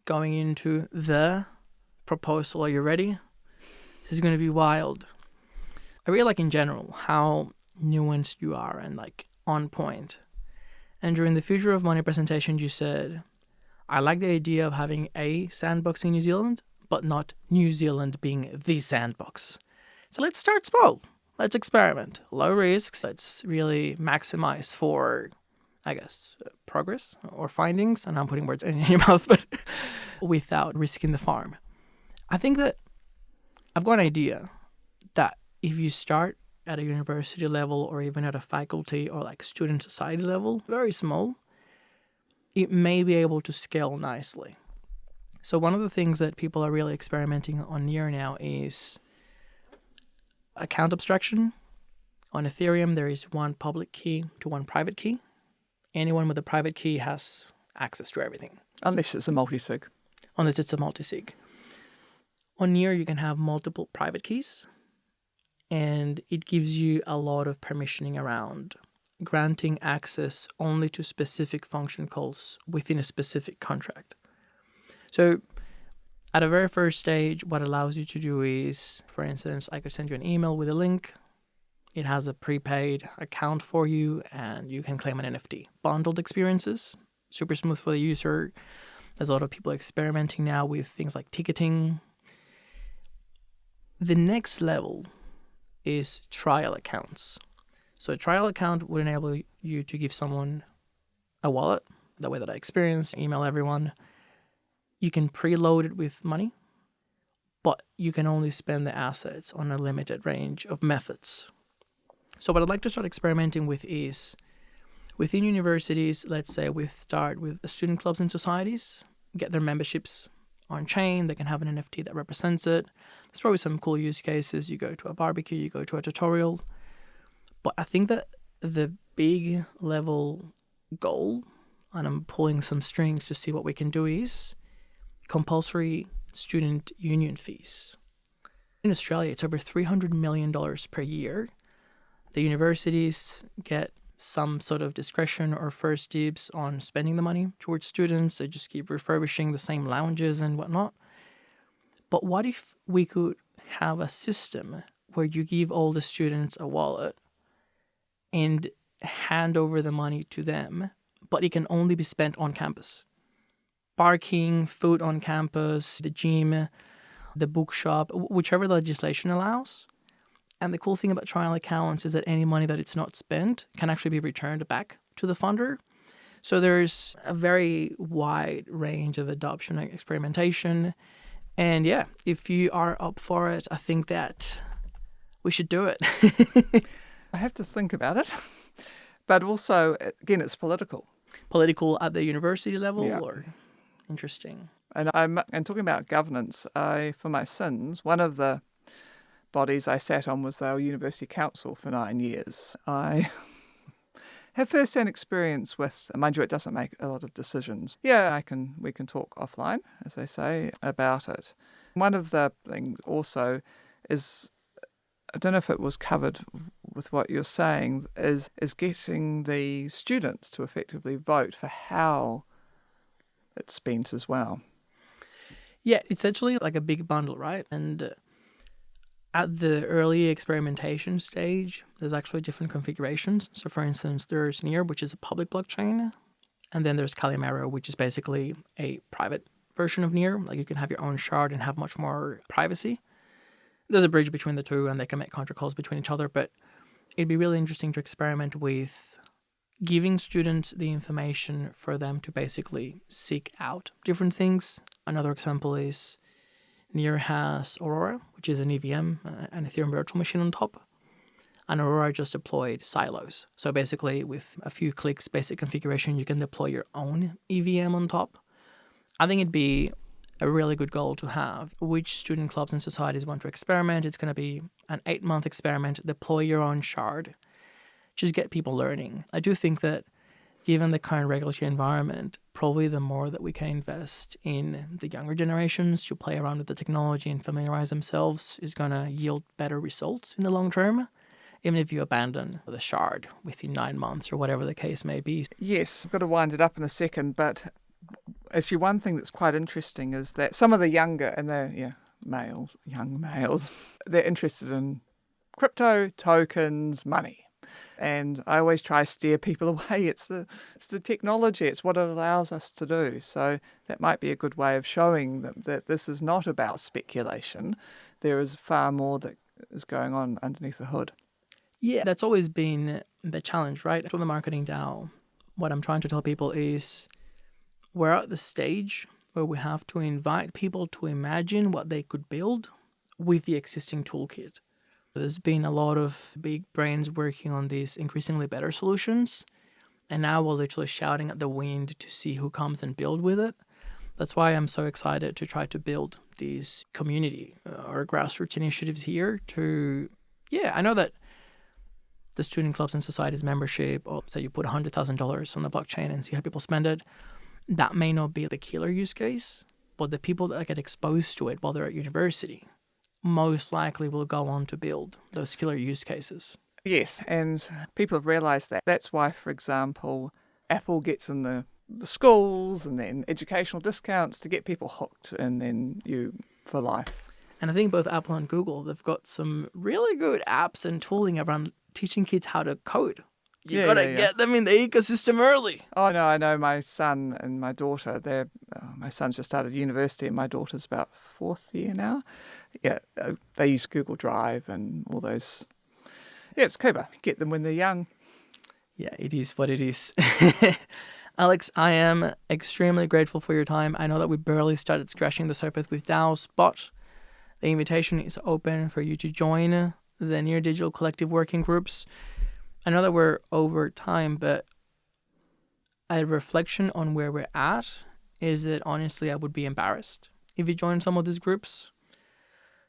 going into the proposal, are you ready? This is going to be wild. I really like in general how nuanced you are and like on point. And during the Future of Money presentation, you said, I like the idea of having a sandbox in New Zealand, but not New Zealand being the sandbox. So let's start small. Let's experiment. Low risks. Let's really maximize for, I guess, progress or findings. And I'm putting words in your mouth, but without risking the farm. I think that I've got an idea that if you start at a university level or even at a faculty or like student society level, very small, it may be able to scale nicely. So one of the things that people are really experimenting on near now is account abstraction. On Ethereum, there is one public key to one private key. Anyone with a private key has access to everything. Unless it's a multi-sig. Unless it's a multi-sig. On Near, you can have multiple private keys, and it gives you a lot of permissioning around granting access only to specific function calls within a specific contract. So at a very first stage, what allows you to do is, for instance, I could send you an email with a link. It has a prepaid account for you, and you can claim an NFT. Bundled experiences, super smooth for the user. There's a lot of people experimenting now with things like ticketing. The next level is trial accounts. So a trial account would enable you to give someone a wallet, the way that I experienced, email everyone. You can preload it with money, but you can only spend the assets on a limited range of methods. So what I'd like to start experimenting with is, within universities, let's say we start with the student clubs and societies, get their memberships on chain, they can have an NFT that represents it. There's probably some cool use cases. You go to a barbecue, you go to a tutorial. But I think that the big level goal, and I'm pulling some strings to see what we can do, is compulsory student union fees. In Australia, it's over $300 million per year. The universities get some sort of discretion or first dibs on spending the money towards students. They just keep refurbishing the same lounges and whatnot. But what if we could have a system where you give all the students a wallet and hand over the money to them, but it can only be spent on campus? Parking, food on campus, the gym, the bookshop, whichever the legislation allows. And the cool thing about trial accounts is that any money that it's not spent can actually be returned back to the funder. So there's a very wide range of adoption and experimentation. And yeah, if you are up for it, I think that we should do it. I have to think about it. But also, again, it's political. Political at the university level? Yeah. Or interesting. And talking about governance, for my sins, one of the bodies I sat on was our university council for 9 years. I have first-hand experience with, mind you, it doesn't make a lot of decisions. Yeah, we can talk offline, as they say, about it. One of the things also is, I don't know if it was covered with what you're saying, is getting the students to effectively vote for how it's spent as well. Yeah, it's actually like a big bundle, right? And at the early experimentation stage, there's actually different configurations. So for instance, there's Near, which is a public blockchain. And then there's Calimero, which is basically a private version of Near. Like you can have your own shard and have much more privacy. There's a bridge between the two and they can make contra calls between each other. But it'd be really interesting to experiment with giving students the information for them to basically seek out different things. Another example is Near has Aurora, which is an EVM, an Ethereum virtual machine on top. And Aurora just deployed silos. So basically, with a few clicks, basic configuration, you can deploy your own EVM on top. I think it'd be a really good goal to have. Which student clubs and societies want to experiment? It's going to be an 8-month experiment. Deploy your own shard. Just get people learning. I do think that given the current regulatory environment, probably the more that we can invest in the younger generations to play around with the technology and familiarize themselves is going to yield better results in the long term, even if you abandon the shard within 9 months or whatever the case may be. Yes, I've got to wind it up in a second, but actually one thing that's quite interesting is that some of the younger, and they're young males, they're interested in crypto, tokens, money. And I always try to steer people away. It's the technology. It's what it allows us to do. So that might be a good way of showing them that this is not about speculation. There is far more that is going on underneath the hood. Yeah, that's always been the challenge, right? From the marketing DAO, what I'm trying to tell people is we're at the stage where we have to invite people to imagine what they could build with the existing toolkit. There's been a lot of big brains working on these increasingly better solutions, and now we're literally shouting at the wind to see who comes and build with it. That's why I'm so excited to try to build these community or grassroots initiatives here to, I know that the student clubs and societies membership, or say you put $100,000 on the blockchain and see how people spend it, that may not be the killer use case, but the people that get exposed to it while they're at university most likely will go on to build those killer use cases. Yes, and people have realised that. That's why, for example, Apple gets in the schools and then educational discounts to get people hooked, and then you for life. And I think both Apple and Google, they've got some really good apps and tooling around teaching kids how to code. You got to get them in the ecosystem early. Oh, no, I know my son and my daughter, my son's just started university and my daughter's about 4th year now. Yeah, they use Google Drive and all those. Yeah, it's clever. Get them when they're young. Yeah, it is what it is. Alex, I am extremely grateful for your time. I know that we barely started scratching the surface with DAOs, but the invitation is open for you to join the Near Digital Collective working groups. I know that we're over time, but a reflection on where we're at is that honestly, I would be embarrassed if you join some of these groups.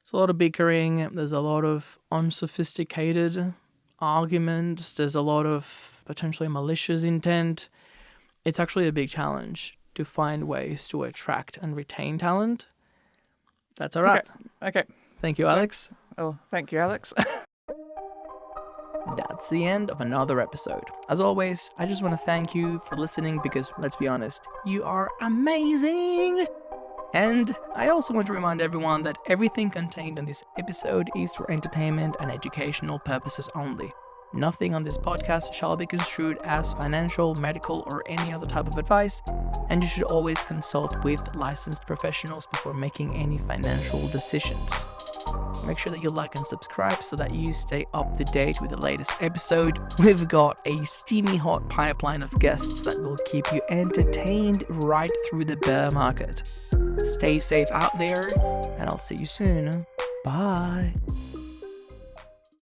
There's a lot of bickering. There's a lot of unsophisticated arguments. There's a lot of potentially malicious intent. It's actually a big challenge to find ways to attract and retain talent. That's all right. Okay. Thank you, Alex. Oh, thank you, Alex. That's the end of another episode. As always, I just want to thank you for listening because, let's be honest, you are amazing! And I also want to remind everyone that everything contained in this episode is for entertainment and educational purposes only. Nothing on this podcast shall be construed as financial, medical, or any other type of advice, and you should always consult with licensed professionals before making any financial decisions. Make sure that you like and subscribe so that you stay up to date with the latest episode. We've got a steamy hot pipeline of guests that will keep you entertained right through the bear market. Stay safe out there, and I'll see you soon. Bye.